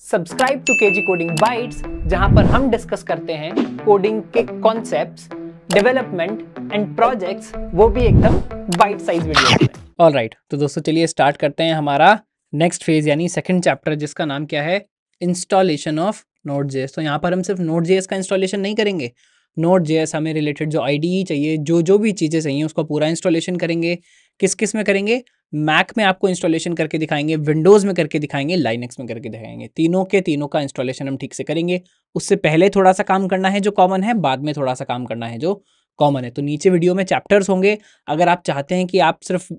Subscribe to KG coding bytes, जहां पर हम डिस्कस करते हैं कोडिंग के कॉन्सेप्ट्स, डेवलपमेंट एंड प्रोजेक्ट्स, वो भी एकदम बाइट साइज वीडियो में। ऑलराइट, तो दोस्तों चलिए स्टार्ट करते हैं हमारा नेक्स्ट फेज यानी सेकंड चैप्टर, जिसका नाम क्या है, इंस्टॉलेशन ऑफ Node.js। तो यहाँ पर हम सिर्फ Node.js का इंस्टॉलेशन नहीं करेंगे, Node.js हमें रिलेटेड जो IDE चाहिए, जो भी चीज़ें चाहिए उसका पूरा इंस्टॉलेशन करेंगे। किस किस में करेंगे? मैक में आपको इंस्टॉलेशन करके दिखाएंगे, विंडोज़ में करके दिखाएंगे, लाइनक्स में करके दिखाएंगे। तीनों के तीनों का इंस्टॉलेशन हम ठीक से करेंगे। उससे पहले थोड़ा सा काम करना है जो कॉमन है, बाद में थोड़ा सा काम करना है जो कॉमन है। तो नीचे वीडियो में चैप्टर्स होंगे। अगर आप चाहते हैं कि आप सिर्फ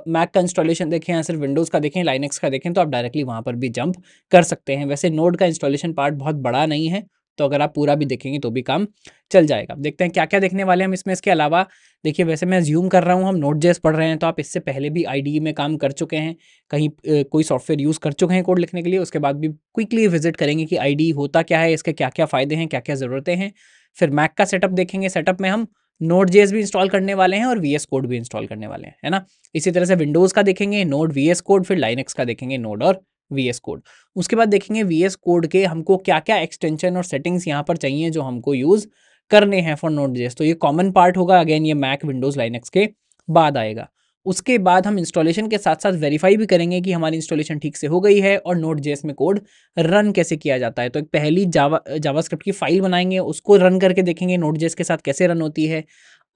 मैक का इंस्टॉलेशन देखें या सिर्फ विंडोज़ का देखें, लाइनक्स का देखें, तो आप डायरेक्टली वहाँ पर भी जंप कर सकते हैं। वैसे नोड का इंस्टॉलेशन पार्ट बहुत बड़ा नहीं है, तो अगर आप पूरा भी देखेंगे तो भी काम चल जाएगा। देखते हैं क्या क्या देखने वाले हम इसमें। इसके अलावा देखिए, वैसे मैं ज्यूम कर रहा हूँ हम Node.js पढ़ रहे हैं, तो आप इससे पहले भी IDE में काम कर चुके हैं, कहीं कोई सॉफ्टवेयर यूज़ कर चुके हैं कोड लिखने के लिए। उसके बाद भी क्विकली विजिट करेंगे कि IDE होता क्या है, इसके क्या क्या फ़ायदे हैं, क्या क्या ज़रूरतें हैं। फिर मैक का सेटअप देखेंगे। सेटअप में हम Node.js भी इंस्टॉल करने वाले हैं और VS कोड भी इंस्टॉल करने वाले हैं, है ना। इसी तरह से विंडोज़ का देखेंगे नोड VS कोड, फिर लाइनक्स का देखेंगे नोड और VS कोड। उसके बाद देखेंगे VS कोड के हमको क्या क्या एक्सटेंशन और सेटिंग्स यहाँ पर चाहिए जो हमको यूज़ करने हैं फॉर Node.js। तो ये कॉमन पार्ट होगा। अगेन ये मैक, विंडोज़, लाइनक्स के बाद आएगा। उसके बाद हम इंस्टॉलेशन के साथ साथ वेरीफाई भी करेंगे कि हमारी इंस्टॉलेशन ठीक से हो गई है और Node.js में कोड रन कैसे किया जाता है। तो एक पहली जावास्क्रिप्ट की फाइल बनाएंगे, उसको रन करके देखेंगे Node.js के साथ कैसे रन होती है।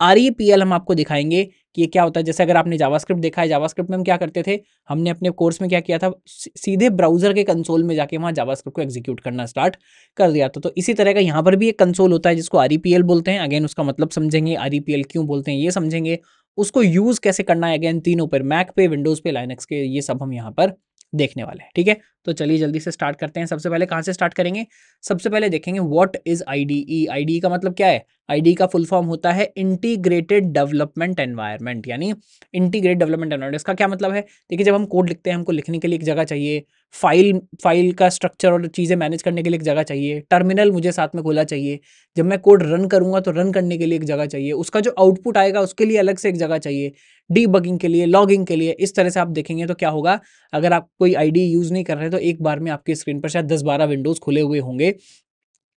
REPL हम आपको दिखाएंगे कि ये क्या होता है। जैसे अगर आपने जावास्क्रिप्ट देखा है, जावास्क्रिप्ट में हम क्या करते थे, हमने अपने कोर्स में क्या किया था, सीधे ब्राउजर के कंसोल में जाके वहाँ जावास्क्रिप्ट को एग्जीक्यूट करना स्टार्ट कर दिया था। तो इसी तरह का यहाँ पर भी एक कंसोल होता है जिसको REPL बोलते हैं। अगेन उसका मतलब समझेंगे, REPL क्यों बोलते हैं ये समझेंगे, उसको यूज़ कैसे करना है। अगेन तीनों पर, मैक पे, विंडोज़ पे, लाइनक्स के, ये सब हम यहाँ पर देखने वाले हैं। ठीक है, तो चलिए जल्दी से स्टार्ट करते हैं। सबसे पहले कहाँ से स्टार्ट करेंगे? सबसे पहले देखेंगे व्हाट इज IDE। IDE का मतलब क्या है? IDE का फुल फॉर्म होता है इंटीग्रेटेड डेवलपमेंट एनवायरनमेंट, यानी इंटीग्रेट डेवलपमेंट एनवायरनमेंट। इसका क्या मतलब है? देखिए, जब हम कोड लिखते हैं, हमको लिखने के लिए एक जगह चाहिए, फाइल का स्ट्रक्चर और चीज़ें मैनेज करने के लिए एक जगह चाहिए, टर्मिनल मुझे साथ में खोला चाहिए, जब मैं कोड रन करूँगा तो रन करने के लिए एक जगह चाहिए, उसका जो आउटपुट आएगा उसके लिए अलग से एक जगह चाहिए, डीबगिंग के लिए, लॉगिंग के लिए। इस तरह से आप देखेंगे तो क्या होगा, अगर आप कोई IDE यूज़ नहीं कर रहे हैं तो एक बार में आपकी स्क्रीन पर शायद 10-12 विंडोज़ खुले हुए होंगे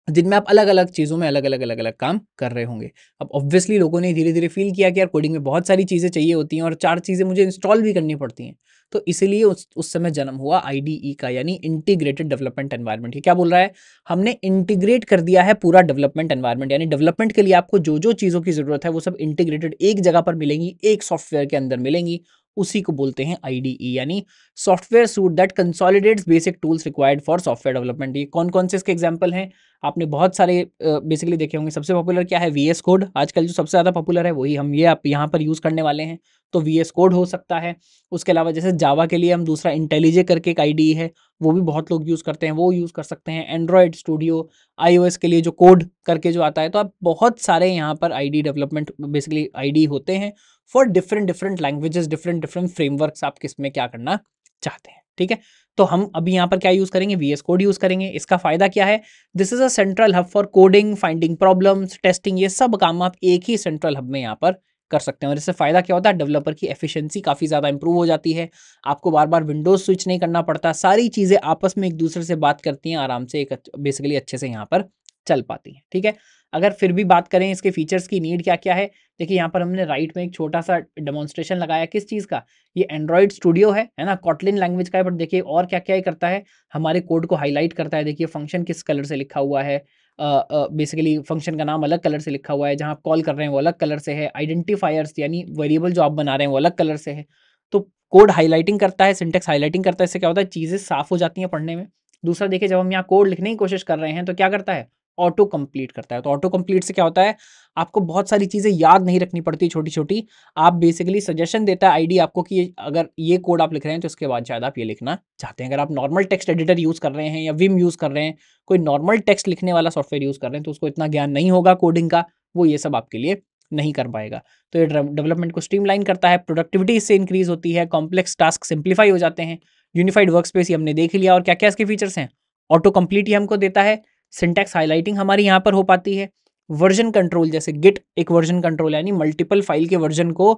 जिनमें आप अलग अलग चीज़ों में अलग अलग काम कर रहे होंगे। अब ऑब्वियसली लोगों ने धीरे धीरे फील किया कि यार कोडिंग में बहुत सारी चीज़ें चाहिए होती हैं और 4 चीज़ें मुझे इंस्टॉल भी करनी पड़ती हैं। तो इसीलिए उस समय जन्म हुआ IDE का, यानी इंटीग्रेटेड डेवलपमेंट एनवायरनमेंट। ये क्या बोल रहा है? हमने इंटीग्रेट कर दिया है पूरा डेवलपमेंट एनवायरनमेंट, यानी डेवलपमेंट के लिए आपको जो जो चीज़ों की ज़रूरत है वो सब इंटीग्रेटेड एक जगह पर मिलेंगी, एक सॉफ्टवेयर के अंदर मिलेंगी। उसी को बोलते हैं IDE, यानी software suit that consolidates basic tools required for software development. ये कौन कौन से इसके एग्जांपल हैं? आपने बहुत सारे बेसिकली देखे होंगे। सबसे पॉपुलर क्या है? VS code. आजकल जो सबसे ज़्यादा पॉपुलर है वही हम ये आप यहाँ पर यूज़ करने वाले हैं, तो VS कोड हो सकता है। उसके अलावा जैसे जावा के लिए हम दूसरा इंटेलिजे करके एक IDE है, वो भी बहुत लोग यूज़ करते हैं, वो यूज़ कर सकते हैं। एंड्रॉयड स्टूडियो, iOS के लिए जो कोड करके जो आता है। तो आप बहुत सारे यहाँ पर IDE डेवलपमेंट बेसिकली IDE होते हैं for different different languages, different different frameworks, आप किस में क्या करना चाहते हैं। ठीक है, तो हम अभी यहाँ पर क्या यूज़ करेंगे? VS कोड यूज़ करेंगे। इसका फ़ायदा क्या है? This is a central hub for coding, finding problems, testing. ये सब काम आप एक ही सेंट्रल हब में यहाँ पर कर सकते हैं और इससे फ़ायदा क्या होता है? डेवलपर की एफिशिएंसी काफ़ी ज़्यादा इंप्रूव हो जाती है। आपको बार बार विंडोज़ स्विच नहीं करना पड़ता। सारी चीज़ें आपस में एक दूसरे से बात करती हैं, आराम से एक बेसिकली अच्छे से यहाँ पर चल पाती हैं। ठीक है, अगर फिर भी बात करें इसके फीचर्स की, नीड क्या क्या है, देखिए यहाँ पर हमने राइट में एक छोटा सा डेमोन्स्ट्रेशन लगाया। किस चीज़ का? ये एंड्रॉयड स्टूडियो है ना, कॉटलिन लैंग्वेज का है। बट देखिए और क्या क्या करता है, हमारे कोड को हाईलाइट करता है। देखिए फंक्शन किस कलर से लिखा हुआ है, बेसिकली फंक्शन का नाम अलग कलर से लिखा हुआ है, जहाँ आप कॉल कर रहे हैं वो अलग कलर से है, आइडेंटिफायर्स यानी वेरिएबल जो आप बना रहे हैं वो अलग कलर से है। तो कोड हाईलाइटिंग करता है, सिंटेक्स हाईलाइटिंग करता है। इससे क्या होता है? चीज़ें साफ हो जाती हैं पढ़ने में। दूसरा देखिए, जब हम यहाँ कोड लिखने की कोशिश कर रहे हैं तो क्या करता है? ऑटो कंप्लीट करता है। तो ऑटो कंप्लीट से क्या होता है? आपको बहुत सारी चीज़ें याद नहीं रखनी पड़ती छोटी छोटी। आप बेसिकली सजेशन देता है IDE आपको कि अगर ये कोड आप लिख रहे हैं तो इसके बाद शायद आप ये लिखना चाहते हैं। अगर आप नॉर्मल टेक्स्ट एडिटर यूज़ कर रहे हैं या विम यूज़ कर रहे हैं, कोई नॉर्मल टेक्स्ट लिखने वाला सॉफ्टवेयर यूज़ कर रहे हैं, तो उसको इतना ज्ञान नहीं होगा कोडिंग का, वो ये सब आपके लिए नहीं कर पाएगा। तो ये डेवलपमेंट को स्ट्रीमलाइन करता है, प्रोडक्टिविटी इससे इंक्रीज होती है, कॉम्प्लेक्स टास्क सिंप्लीफाई हो जाते हैं। यूनिफाइड वर्क स्पेस ये हमने देख लिया। और क्या क्या इसके फीचर्स हैं? ऑटो कंप्लीट ये हमको देता है, सिंटैक्स हाइलाइटिंग हमारी यहाँ पर हो पाती है, वर्जन कंट्रोल, जैसे गिट एक वर्जन कंट्रोल है, यानी मल्टीपल फाइल के वर्जन को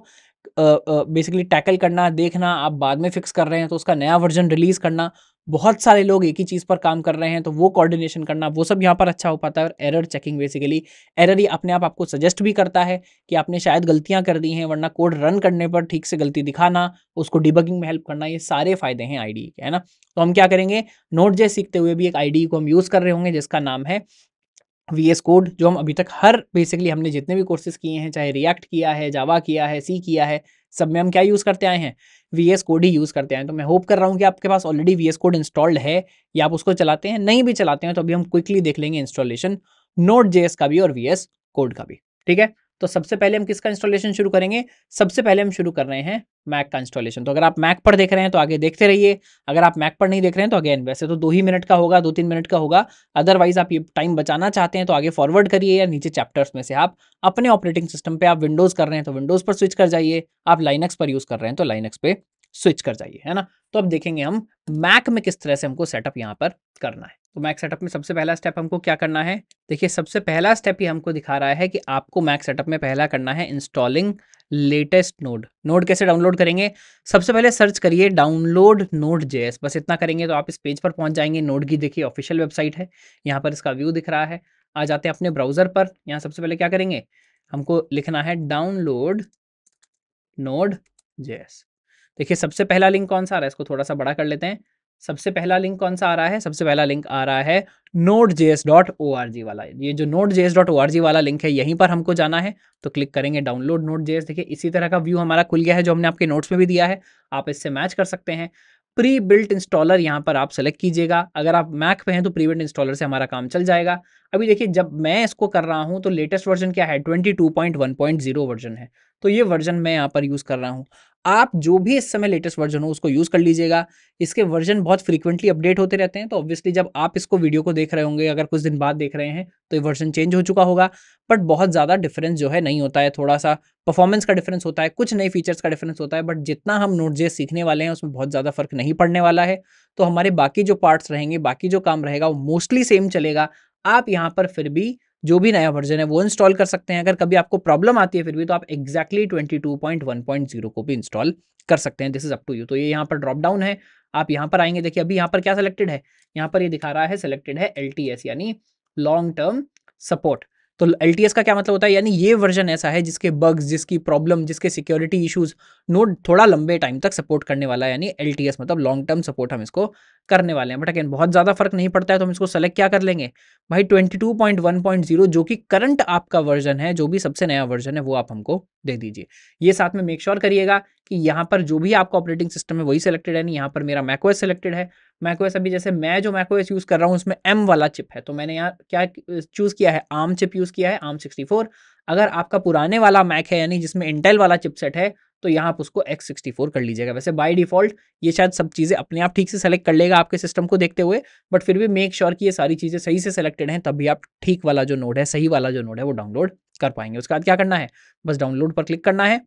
बेसिकली टैकल करना, देखना, आप बाद में फिक्स कर रहे हैं तो उसका नया वर्जन रिलीज करना। बहुत सारे लोग एक ही चीज़ पर काम कर रहे हैं तो वो कोऑर्डिनेशन करना वो सब यहाँ पर अच्छा हो पाता है। और एरर चेकिंग, बेसिकली एरर ही अपने आप आपको सजेस्ट भी करता है कि आपने शायद गलतियाँ कर दी हैं, वरना कोड रन करने पर ठीक से गलती दिखाना, उसको डिबगिंग में हेल्प करना, ये सारे फायदे हैं आईडीई के, है ना। तो हम क्या करेंगे, Node.js सीखते हुए भी एक आईडीई को हम यूज़ कर रहे होंगे जिसका नाम है VS कोड, जो हम अभी तक हर बेसिकली हमने जितने भी कोर्सेज किए हैं, चाहे रिएक्ट किया है, जावा किया है, सी किया है, सब में हम क्या यूज़ करते आए हैं, VS कोड ही यूज़ करते आए हैं। तो मैं होप कर रहा हूँ कि आपके पास ऑलरेडी VS कोड इंस्टॉल्ड है या आप उसको चलाते हैं। नहीं भी चलाते हैं तो अभी हम क्विकली देख लेंगे इंस्टॉलेशन Node.js का भी और VS कोड का भी, ठीक है। तो सबसे पहले हम किसका इंस्टॉलेशन शुरू करेंगे, सबसे पहले हम शुरू कर रहे हैं मैक का इंस्टॉलेशन। तो अगर आप मैक पर देख रहे हैं तो आगे देखते रहिए, अगर आप मैक पर नहीं देख रहे हैं तो अगेन वैसे तो 2 ही मिनट का होगा, 2-3 मिनट का होगा, अदरवाइज आप ये टाइम बचाना चाहते हैं तो आगे फॉरवर्ड करिए, या नीचे चैप्टर्स में से आप अपने ऑपरेटिंग सिस्टम पे, आप विंडोज कर रहे हैं तो विंडोज पर स्विच कर जाइए, आप लाइनक्स पर यूज कर रहे हैं तो लाइनक्स पे स्विच कर जाइए, है ना। तो अब देखेंगे हम मैक में किस तरह से हमको सेटअप यहाँ पर करना है। तो मैक सेटअप में सबसे पहला स्टेप हमको क्या करना है, देखिए सबसे पहला स्टेप ही हमको दिखा रहा है कि आपको मैक सेटअप में पहला करना है इंस्टॉलिंग लेटेस्ट नोड। नोड कैसे डाउनलोड करेंगे, सबसे पहले सर्च करिए डाउनलोड Node.js, बस इतना करेंगे तो आप इस पेज पर पहुंच जाएंगे। नोड की देखिए ऑफिशियल वेबसाइट है, यहाँ पर इसका व्यू दिख रहा है। आ जाते हैं अपने ब्राउजर पर, यहाँ सबसे पहले क्या करेंगे, हमको लिखना है डाउनलोड Node.js। देखिए सबसे पहला लिंक कौन सा आ रहा है, इसको थोड़ा सा बड़ा कर लेते हैं। सबसे पहला लिंक कौन सा आ रहा है, सबसे पहला लिंक आ रहा है nodejs.org वाला। ये जो nodejs.org वाला लिंक है यहीं पर हमको जाना है, तो क्लिक करेंगे डाउनलोड Node.js। देखिए इसी तरह का व्यू हमारा खुल गया है जो हमने आपके नोट्स में भी दिया है, आप इससे मैच कर सकते हैं। प्री बिल्ट इंस्टॉलर यहाँ पर आप सेलेक्ट कीजिएगा, अगर आप मैक पे हैं तो प्री बिल्ट इंस्टॉलर से हमारा काम चल जाएगा। अभी देखिए जब मैं इसको कर रहा हूँ तो लेटेस्ट वर्जन क्या है, 22.1.0 वर्जन है, तो ये वर्जन मैं यहाँ पर यूज़ कर रहा हूँ। आप जो भी इस समय लेटेस्ट वर्जन हो उसको यूज़ कर लीजिएगा। इसके वर्जन बहुत फ्रीक्वेंटली अपडेट होते रहते हैं, तो ऑब्वियसली जब आप इसको वीडियो को देख रहे होंगे, अगर कुछ दिन बाद देख रहे हैं तो ये वर्जन चेंज हो चुका होगा, बट बहुत ज़्यादा डिफरेंस जो है नहीं होता है। थोड़ा सा परफॉर्मेंस का डिफरेंस होता है, कुछ नए फीचर्स का डिफरेंस होता है, बट जितना हम Node.js सीखने वाले हैं उसमें बहुत ज़्यादा फर्क नहीं पड़ने वाला है। तो हमारे बाकी जो पार्ट्स रहेंगे, बाकी जो काम रहेगा वो मोस्टली सेम चलेगा। आप यहाँ पर फिर भी जो भी नया वर्जन है वो इंस्टॉल कर सकते हैं। अगर कभी आपको प्रॉब्लम आती है फिर भी, तो आप एग्जैक्टली 22.1.0 को भी इंस्टॉल कर सकते हैं। This is up to you. तो ये यहाँ पर ड्रॉप डाउन है, आप यहाँ पर आएंगे, देखिए अभी यहाँ पर क्या सिलेक्टेड है, यहाँ पर ये दिखा रहा है सिलेक्टेड है LTS यानी लॉन्ग टर्म सपोर्ट। तो LTS का क्या मतलब होता है, यानी ये वर्जन ऐसा है जिसके बग्स, जिसकी प्रॉब्लम, जिसके सिक्योरिटी इश्यूज नोड थोड़ा लंबे टाइम तक सपोर्ट करने वाला है, यानी LTS मतलब लॉन्ग टर्म सपोर्ट हम इसको करने वाले हैं। बट अगेन बहुत ज़्यादा फर्क नहीं पड़ता है, तो हम इसको सेलेक्ट क्या कर लेंगे भाई 22.1.0, जो कि करंट आपका वर्जन है, जो भी सबसे नया वर्जन है वो आप हमको दे दीजिए। ये साथ में मेक श्योर करिएगा कि यहाँ पर जो भी आपका ऑपरेटिंग सिस्टम है वही सिलेक्टेड है। नहीं, यहाँ पर मेरा macOS सिलेक्टेड है। macOS अभी जैसे मैं जो macOS यूज़ कर रहा हूँ उसमें M वाला चिप है, तो मैंने यहाँ क्या चूज़ किया है, ARM चिप यूज़ किया है, ARM 64। अगर आपका पुराने वाला मैक है यानी जिसमें इंटेल वाला चिपसेट है, तो यहाँ आप उसको X64 कर लीजिएगा। वैसे बाय डिफॉल्ट ये शायद सब चीज़ें अपने आप ठीक से सेलेक्ट कर लेगा आपके सिस्टम को देखते हुए, बट फिर भी मेक श्योर कि ये सारी चीज़ें सही से सेलेक्टेड हैं, तभी आप ठीक वाला जो नोड है, सही वाला जो नोड है वो डाउनलोड कर पाएंगे। उसके बाद क्या करना है, बस डाउनलोड पर क्लिक करना है।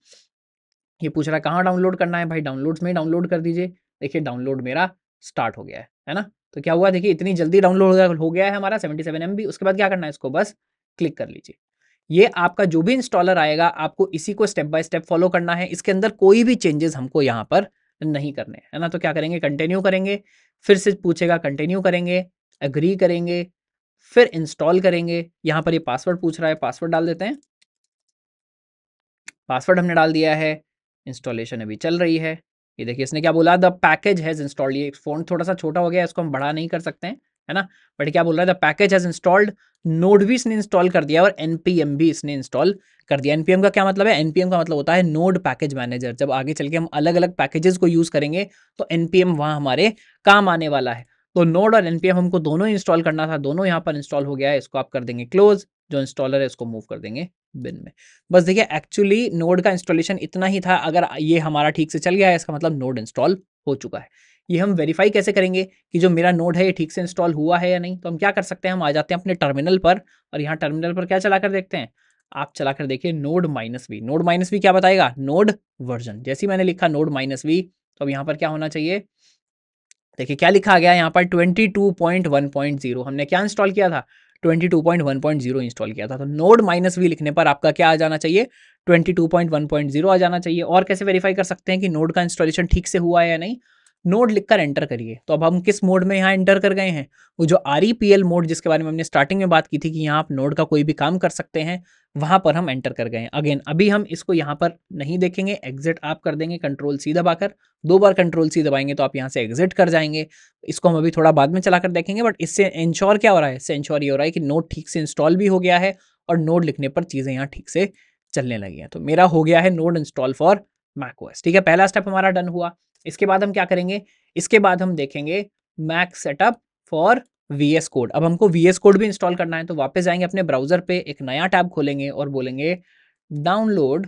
ये पूछ रहा है कहाँ डाउनलोड करना है, भाई डाउनलोड्स में डाउनलोड कर दीजिए। देखिए डाउनलोड मेरा स्टार्ट हो गया है ना। तो क्या हुआ, देखिए इतनी जल्दी डाउनलोड हो गया है हमारा 77 MB। उसके बाद क्या करना है, इसको बस क्लिक कर लीजिए। ये आपका जो भी इंस्टॉलर आएगा आपको इसी को स्टेप बाय स्टेप फॉलो करना है, इसके अंदर कोई भी चेंजेस हमको यहाँ पर नहीं करने, है ना। तो क्या करेंगे, कंटिन्यू करेंगे, फिर से पूछेगा कंटिन्यू करेंगे, एग्री करेंगे, फिर इंस्टॉल करेंगे। यहाँ पर ये पासवर्ड पूछ रहा है, पासवर्ड डाल देते हैं। पासवर्ड हमने डाल दिया है, इंस्टॉलेशन अभी चल रही है। ये देखिए इसने क्या बोला, द पैकेज हैज़ इंस्टॉल्ड। ये फ़ॉन्ट थोड़ा सा छोटा हो गया है, इसको हम बड़ा नहीं कर सकते हैं, है ना। बट क्या बोल रहा है, the package has installed. Node भी इसने इंस्टॉल कर दिया और npm भी इसने इंस्टॉल कर दिया। npm का क्या मतलब है, npm का मतलब होता है नोड पैकेज मैनेजर। जब आगे चल के हम अलग अलग पैकेजेस को यूज़ करेंगे तो npm वहाँ हमारे काम आने वाला है। तो नोड और npm हमको दोनों इंस्टॉल करना था, दोनों यहाँ पर इंस्टॉल हो गया है। इसको आप कर देंगे क्लोज, जो इंस्टॉलर है इसको मूव कर देंगे बिन में। बस देखिए एक्चुअली नोड का इंस्टॉलेशन इतना ही था। अगर ये हमारा ठीक से चल गया है इसका मतलब नोड इंस्टॉल हो चुका है। ये हम वेरीफाई कैसे करेंगे कि जो मेरा नोड है ये ठीक से इंस्टॉल हुआ है या नहीं, तो हम क्या कर सकते हैं, हम आ जाते हैं अपने टर्मिनल पर और यहाँ टर्मिनल पर क्या चलाकर देखते हैं, आप चलाकर देखिए नोड -v। नोड -v क्या बताएगा, नोड वर्जन। जैसे ही मैंने लिखा नोड -v, तो अब यहाँ पर क्या होना चाहिए, देखिए क्या लिखा गया यहाँ पर 22.1.0। हमने क्या इंस्टॉल किया था, 22.1.0 इंस्टॉल किया था। तो नोड -v लिखने पर आपका क्या आ जाना चाहिए, 22.1.0 आ जाना चाहिए। और कैसे वेरीफाई कर सकते हैं कि नोड का इंस्टॉलेशन ठीक से हुआ है या नहीं, नोड लिखकर एंटर करिए। तो अब हम किस मोड में यहाँ एंटर कर गए हैं, वो जो REPL मोड जिसके बारे में हमने स्टार्टिंग में बात की थी कि यहाँ आप नोड का कोई भी काम कर सकते हैं, वहां पर हम एंटर कर गए हैं। अगेन अभी हम इसको यहाँ पर नहीं देखेंगे, एग्जिट आप कर देंगे कंट्रोल सी दबाकर। 2 बार कंट्रोल सी दबाएंगे तो आप यहाँ से एग्जिट कर जाएंगे। इसको हम अभी थोड़ा बाद में चलाकर देखेंगे, बट इससे इंश्योर क्या हो रहा है, इससे इंश्योर ये हो रहा है कि नोड ठीक से इंस्टॉल भी हो गया है और नोड लिखने पर चीजें यहाँ ठीक से चलने लगी हैं। तो मेरा हो गया है नोड इंस्टॉल फॉर मैकओएस। ठीक है, पहला स्टेप हमारा डन हुआ। इसके बाद हम क्या करेंगे, इसके बाद हम देखेंगे Mac setup for VS code. अब हमको VS कोड भी इंस्टॉल करना है, तो वापस जाएंगे अपने ब्राउजर पे, एक नया टैब खोलेंगे और बोलेंगे डाउनलोड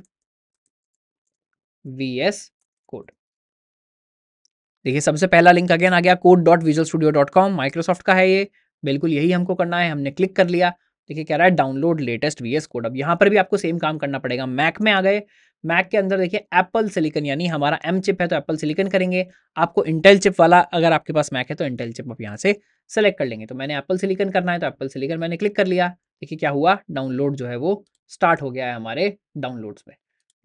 VS कोड। देखिए सबसे पहला लिंक अगेन आ गया code.visualstudio.com, माइक्रोसॉफ्ट का है ये, बिल्कुल यही हमको करना है। हमने क्लिक कर लिया, देखिए कह रहा है डाउनलोड लेटेस्ट VS कोड। अब यहाँ पर भी आपको सेम काम करना पड़ेगा। मैक में आ गए, मैक के अंदर देखिए एप्पल सिलिकन, यानी हमारा M चिप है तो एप्पल सिलिकन करेंगे। आपको इंटेल चिप वाला अगर आपके पास मैक है तो इंटेल चिप आप यहाँ से सेलेक्ट कर लेंगे। तो मैंने एप्पल सिलिकन करना है तो एप्पल सिलिकन मैंने क्लिक कर लिया। देखिए क्या हुआ, डाउनलोड जो है वो स्टार्ट हो गया है हमारे डाउनलोड्स में।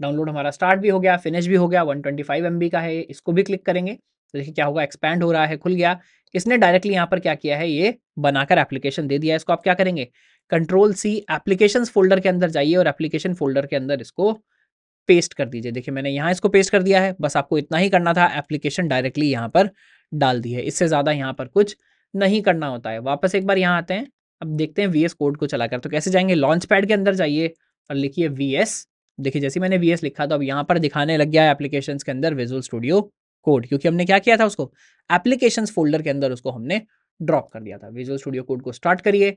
डाउनलोड हमारा स्टार्ट भी हो गया, फिनिश भी हो गया। 125 MB का है, इसको भी क्लिक करेंगे तो देखिए क्या होगा, एक्सपैंड हो रहा है, खुल गया। इसने डायरेक्टली यहाँ पर क्या किया है, ये बनाकर एप्लीकेशन दे दिया है। इसको आप क्या करेंगे, कंट्रोल सी एप्लीकेशंस फोल्डर के अंदर जाइए और एप्लीकेशन फोल्डर के अंदर इसको पेस्ट कर दीजिए। देखिए मैंने यहाँ इसको पेस्ट कर दिया है, बस आपको इतना ही करना था, एप्लीकेशन डायरेक्टली यहाँ पर डाल दी है। इससे ज़्यादा यहाँ पर कुछ नहीं करना होता है। वापस एक बार यहाँ आते हैं, अब देखते हैं VS कोड को चलाकर। तो कैसे जाएंगे, लॉन्च पैड के अंदर जाइए और लिखिए VS। देखिए जैसे मैंने VS लिखा तो अब यहाँ पर दिखाने लग गया है एप्लीकेशंस के अंदर विजुअल स्टूडियो कोड, क्योंकि हमने क्या किया था, उसको एप्लीकेशंस फोल्डर के अंदर उसको हमने ड्रॉप कर दिया था। विजुअल स्टूडियो कोड को स्टार्ट करिए।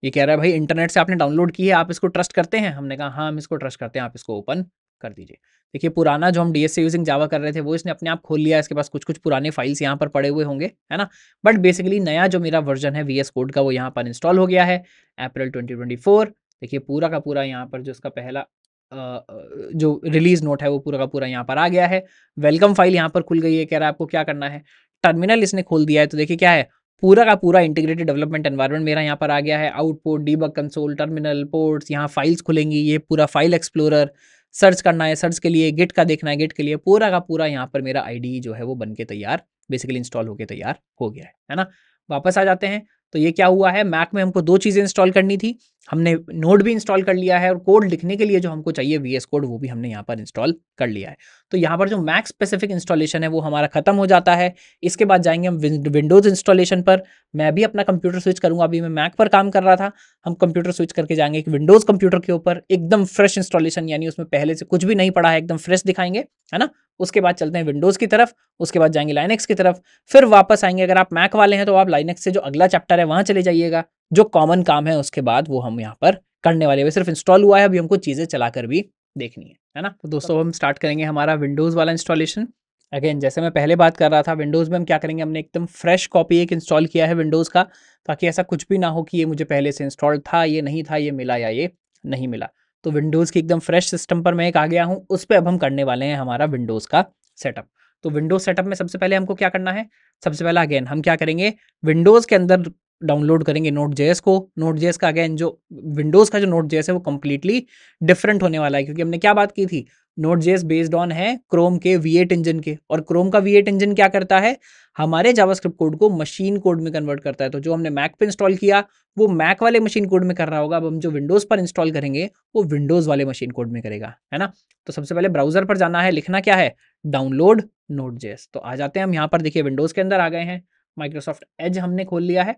ये कह रहा है भाई इंटरनेट से आपने डाउनलोड की है, आप इसको ट्रस्ट करते हैं। हमने कहा हाँ हम इसको ट्रस्ट करते हैं, आप इसको ओपन कर दीजिए। देखिए पुराना जो हम DS से यूजिंग जावा कर रहे थे वो इसने अपने आप खोल लिया है। इसके पास कुछ कुछ पुराने फाइल्स यहाँ पर पड़े हुए होंगे, है ना। बट बेसिकली नया जो मेरा वर्जन है VS कोड का वो यहाँ पर इंस्टॉल हो गया है अप्रैल 2024। देखिए पूरा का पूरा यहाँ पर जो इसका पहला जो रिलीज नोट है वो पूरा का पूरा यहाँ पर आ गया है। वेलकम फाइल यहाँ पर खुल गई है। कह रहा है आपको क्या करना है, टर्मिनल इसने खोल दिया है। तो देखिए क्या है, पूरा का पूरा इंटीग्रेटेड डेवलपमेंट एनवायरनमेंट मेरा यहाँ पर आ गया है। Output, debug console, terminal, ports, यहाँ फाइल्स खुलेंगी। ये पूरा फाइल एक्सप्लोरर, सर्च करना है, सर्च के लिए गिट का देखना है, गिट के लिए पूरा का पूरा यहाँ पर मेरा IDE जो है वो बन के तैयार, बेसिकली इंस्टॉल होके तैयार हो गया है ना। वापस आ जाते हैं, तो ये क्या हुआ है, मैक में हमको 2 चीज़ें इंस्टॉल करनी थी। हमने नोड भी इंस्टॉल कर लिया है और कोड लिखने के लिए जो हमको चाहिए VS कोड वो भी हमने यहाँ पर इंस्टॉल कर लिया है। तो यहाँ पर जो मैक स्पेसिफिक इंस्टॉलेशन है वो हमारा खत्म हो जाता है। इसके बाद जाएंगे हम विंडोज़ इंस्टॉलेशन पर। मैं भी अपना कंप्यूटर स्विच करूँगा, अभी मैं मैक पर काम कर रहा था, हम कंप्यूटर स्विच करके जाएंगे एक विंडोज़ कंप्यूटर के ऊपर। एकदम फ्रेश इंस्टॉलेशन, यानी उसमें पहले से कुछ भी नहीं पड़ा है, एकदम फ्रेश दिखाएंगे, है ना। उसके बाद चलते हैं विंडोज़ की तरफ, उसके बाद जाएंगे लाइनेक्स की तरफ, फिर वापस आएंगे। अगर आप मैक वाले हैं तो आप लाइनेक्स से जो अगला चैप्टर है वहाँ चले जाइएगा। जो कॉमन काम है उसके बाद वो हम यहाँ पर करने वाले हैं। सिर्फ इंस्टॉल हुआ है, अभी हमको चीज़ें चलाकर भी देखनी है ना। तो दोस्तों हम स्टार्ट करेंगे हमारा विंडोज़ वाला इंस्टॉलेशन। अगेन जैसे मैं पहले बात कर रहा था, विंडोज़ में हम क्या करेंगे, हमने एकदम फ्रेश कॉपी एक इंस्टॉल किया है विंडोज़ का, ताकि ऐसा कुछ भी ना हो कि ये मुझे पहले से इंस्टॉल था, ये नहीं था, ये मिला या ये नहीं मिला। तो विंडोज़ की एकदम फ्रेश सिस्टम पर मैं एक आ गया हूँ, उस पर अब हम करने वाले हैं हमारा विंडोज़ का सेटअप। तो विंडोज़ सेटअप में सबसे पहले हमको क्या करना है, सबसे पहले अगेन हम क्या करेंगे, विंडोज़ के अंदर डाउनलोड करेंगे Node.js को। Node.js का अगेन जो विंडोज़ का जो Node.js है वो कंप्लीटली डिफरेंट होने वाला है, क्योंकि हमने क्या बात की थी, Node.js बेस्ड ऑन है क्रोम के V8 इंजन के, और क्रोम का V8 इंजन क्या करता है, हमारे जावास्क्रिप्ट कोड को मशीन कोड में कन्वर्ट करता है। तो जो हमने मैक पे इंस्टॉल किया वो मैक वाले मशीन कोड में कर रहा होगा, अब हम जो विंडोज़ पर इंस्टॉल करेंगे वो विंडोज़ वाले मशीन कोड में करेगा, है ना। तो सबसे पहले ब्राउजर पर जाना है, लिखना क्या है, डाउनलोड Node.js। तो आ जाते हैं हम यहाँ पर, देखिए विंडोज़ के अंदर आ गए हैं, माइक्रोसॉफ्ट एज हमने खोल लिया है,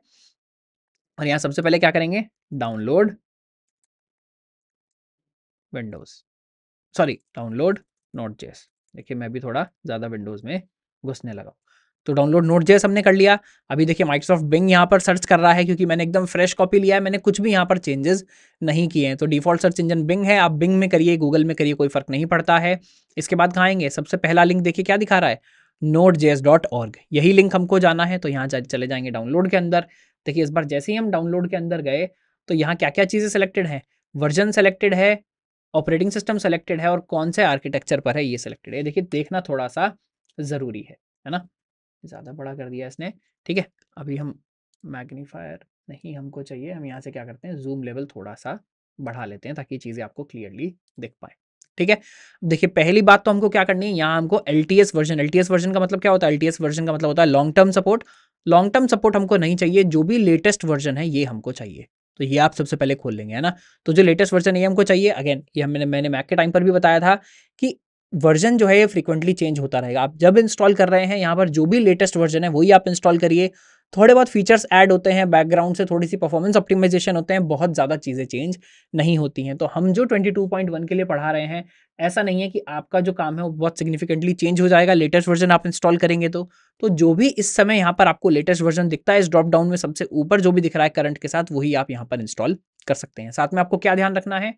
और यहाँ सबसे पहले क्या करेंगे, download Windows, sorry download Node.js। देखिए मैं भी थोड़ा ज़्यादा विंडोज़ में घुसने लगा। तो डाउनलोड Node.js हमने कर लिया। अभी देखिए माइक्रोसॉफ्ट बिंग यहाँ पर सर्च कर रहा है, क्योंकि मैंने एकदम फ्रेश कॉपी लिया है, मैंने कुछ भी यहाँ पर चेंजेस नहीं किए हैं। तो डिफॉल्ट सर्च इंजन बिंग है, आप बिंग में करिए, गूगल में करिए, कोई फ़र्क नहीं पड़ता है। इसके बाद कहाँ आएंगे, सबसे पहला लिंक देखिए क्या दिखा रहा है, nodejs.org, यही लिंक हमको जाना है। तो यहाँ चले जाएंगे डाउनलोड के अंदर। देखिए इस बार जैसे ही हम डाउनलोड के अंदर गए तो यहाँ क्या क्या चीज़ें सेलेक्टेड हैं, वर्जन सेलेक्टेड है, ऑपरेटिंग सिस्टम सेलेक्टेड है, और कौन से आर्किटेक्चर पर है ये सेलेक्टेड है। देखिए देखना थोड़ा सा ज़रूरी है ना। ज़्यादा बड़ा कर दिया इसने, ठीक है। अभी हम मैग्नीफायर नहीं हमको चाहिए, हम यहाँ से क्या करते हैं, जूम लेवल थोड़ा सा बढ़ा लेते हैं ताकि चीज़ें आपको क्लियरली दिख पाए। ठीक है। देखिए पहली बात तो हमको क्या करनी है, यहाँ हमको LTS वर्जन, LTS वर्जन का मतलब क्या होता है, LTS वर्जन का मतलब होता है long term support. Long term support हमको नहीं चाहिए, जो भी लेटेस्ट वर्जन है ये हमको चाहिए। तो ये आप सबसे पहले खोल लेंगे, है ना। तो जो लेटेस्ट वर्जन है ये हमको चाहिए। अगेन ये मैंने मैक के टाइम पर भी बताया था कि वर्जन जो है ये फ्रीक्वेंटली चेंज होता रहेगा। आप जब इंस्टॉल कर रहे हैं यहाँ पर जो भी लेटेस्ट वर्जन है वही आप इंस्टॉल करिए। थोड़े बहुत फीचर्स ऐड होते हैं बैकग्राउंड से, थोड़ी सी परफॉर्मेंस ऑप्टिमाइजेशन होते हैं, बहुत ज़्यादा चीज़ें चेंज नहीं होती हैं। तो हम जो 22.1 के लिए पढ़ा रहे हैं, ऐसा नहीं है कि आपका जो काम है वो बहुत सिग्निफिकेंटली चेंज हो जाएगा लेटेस्ट वर्जन आप इंस्टॉल करेंगे तो जो भी इस समय यहाँ पर आपको लेटेस्ट वर्जन दिखता है, इस ड्रॉप डाउन में सबसे ऊपर जो भी दिख रहा है करंट के साथ, वही आप यहाँ पर इंस्टॉल कर सकते हैं। साथ में आपको क्या ध्यान रखना है,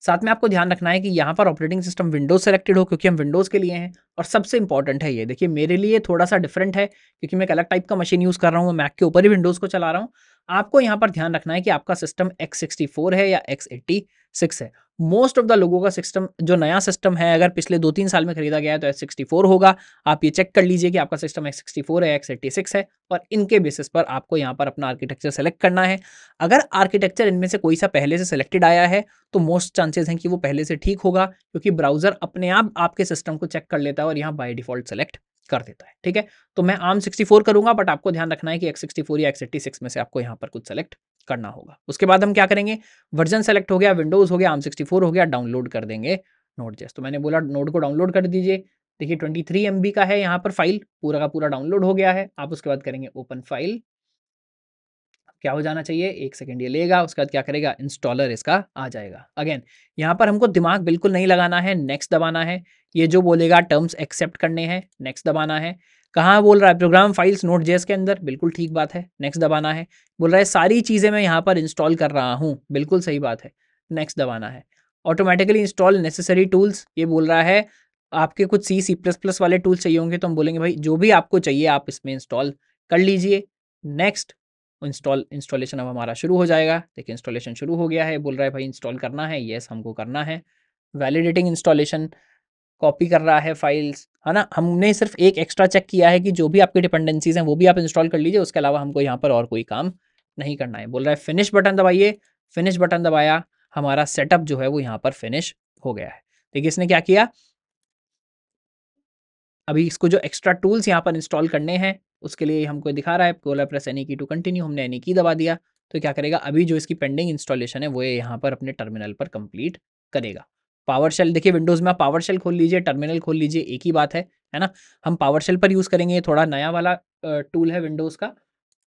साथ में आपको ध्यान रखना है कि यहाँ पर ऑपरेटिंग सिस्टम विंडोज सेलेक्टेड हो, क्योंकि हम विंडोज़ के लिए हैं। और सबसे इंपॉर्टेंट है ये, देखिए मेरे लिए थोड़ा सा डिफरेंट है क्योंकि मैं एक अलग टाइप का मशीन यूज़ कर रहा हूँ, मैं मैक के ऊपर ही विंडोज़ को चला रहा हूँ। आपको यहाँ पर ध्यान रखना है कि आपका सिस्टम x64 है या x86 है। मोस्ट ऑफ द लोगों का सिस्टम, जो नया सिस्टम है, अगर पिछले 2-3 साल में खरीदा गया है तो x64 होगा। आप ये चेक कर लीजिए कि आपका सिस्टम x64 है, x86 है, और इनके बेसिस पर आपको यहाँ पर अपना आर्किटेक्चर सेलेक्ट करना है। अगर आर्किटेक्चर इनमें से कोई सा पहले से सेलेक्टेड आया है तो मोस्ट चांसेस हैं कि वो पहले से ठीक होगा, क्योंकि ब्राउजर अपने आप आपके सिस्टम को चेक कर लेता है और यहाँ बाय डिफॉल्ट सेलेक्ट कर देता है। ठीक है, तो मैं ARM64 करूंगा, बट आपको ध्यान रखना है कि x64 या x86 में से आपको यहाँ पर कुछ सेलेक्ट करना होगा। उसके बाद हम क्या करेंगे, वर्जन सेलेक्ट हो गया, विंडोज हो गया, ARM64 हो गया, डाउनलोड कर देंगे नोड.js। तो मैंने बोला नोड को डाउनलोड कर दीजिए। देखिए 23 MB का है यहाँ पर फाइल, पूरा का पूरा डाउनलोड हो गया है। आप उसके बाद करेंगे ओपन फाइल, क्या हो जाना चाहिए, 1 सेकंड ये लेगा, उसके बाद क्या करेगा, इंस्टॉलर इसका आ जाएगा। अगेन यहाँ पर हमको दिमाग बिल्कुल नहीं लगाना है, नेक्स्ट दबाना है। ये जो बोलेगा टर्म्स एक्सेप्ट करने हैं, नेक्स्ट दबाना है। कहाँ बोल रहा है, प्रोग्राम फाइल्स नोड.js के अंदर, बिल्कुल ठीक बात है, नेक्स्ट दबाना है। बोल रहा है सारी चीज़ें मैं यहाँ पर इंस्टॉल कर रहा हूँ, बिल्कुल सही बात है, नेक्स्ट दबाना है। ऑटोमेटिकली इंस्टॉल नेसेसरी टूल्स, ये बोल रहा है आपके कुछ C++ वाले टूल्स चाहिए होंगे, तो हम बोलेंगे भाई जो भी आपको चाहिए आप इसमें इंस्टॉल कर लीजिए। नेक्स्ट इंस्टॉलेशन अब हमारा शुरू हो जाएगा। देखिए इंस्टॉलेशन शुरू हो गया है, बोल रहा है भाई इंस्टॉल करना है, येस हमको करना है। वैलिडेटिंग इंस्टॉलेशन, कॉपी कर रहा है फाइल्स, है ना। हमने सिर्फ एक एक्स्ट्रा चेक किया है कि जो भी आपकी डिपेंडेंसीज हैं वो भी आप इंस्टॉल कर लीजिए, उसके अलावा हमको यहाँ पर और कोई काम नहीं करना है। बोल रहा है फिनिश बटन दबाइए, फिनिश बटन दबाया, हमारा सेटअप जो है वो यहाँ पर फिनिश हो गया है। देखिए इसने क्या किया, अभी इसको जो एक्स्ट्रा टूल्स यहाँ पर इंस्टॉल करने हैं उसके लिए हमको दिखा रहा है, बोला प्रेस एनी की टू कंटिन्यू, हमने एनी की दबा दिया। तो क्या करेगा, अभी जो इसकी पेंडिंग इंस्टॉलेशन है वो ये यहाँ पर अपने टर्मिनल पर कंप्लीट करेगा। पावर शेल, देखिए विंडोज़ में आप पावर शेल खोल लीजिए, टर्मिनल खोल लीजिए, एक ही बात है ना। हम पावर शेल पर यूज़ करेंगे, थोड़ा नया वाला टूल है विंडोज़ का,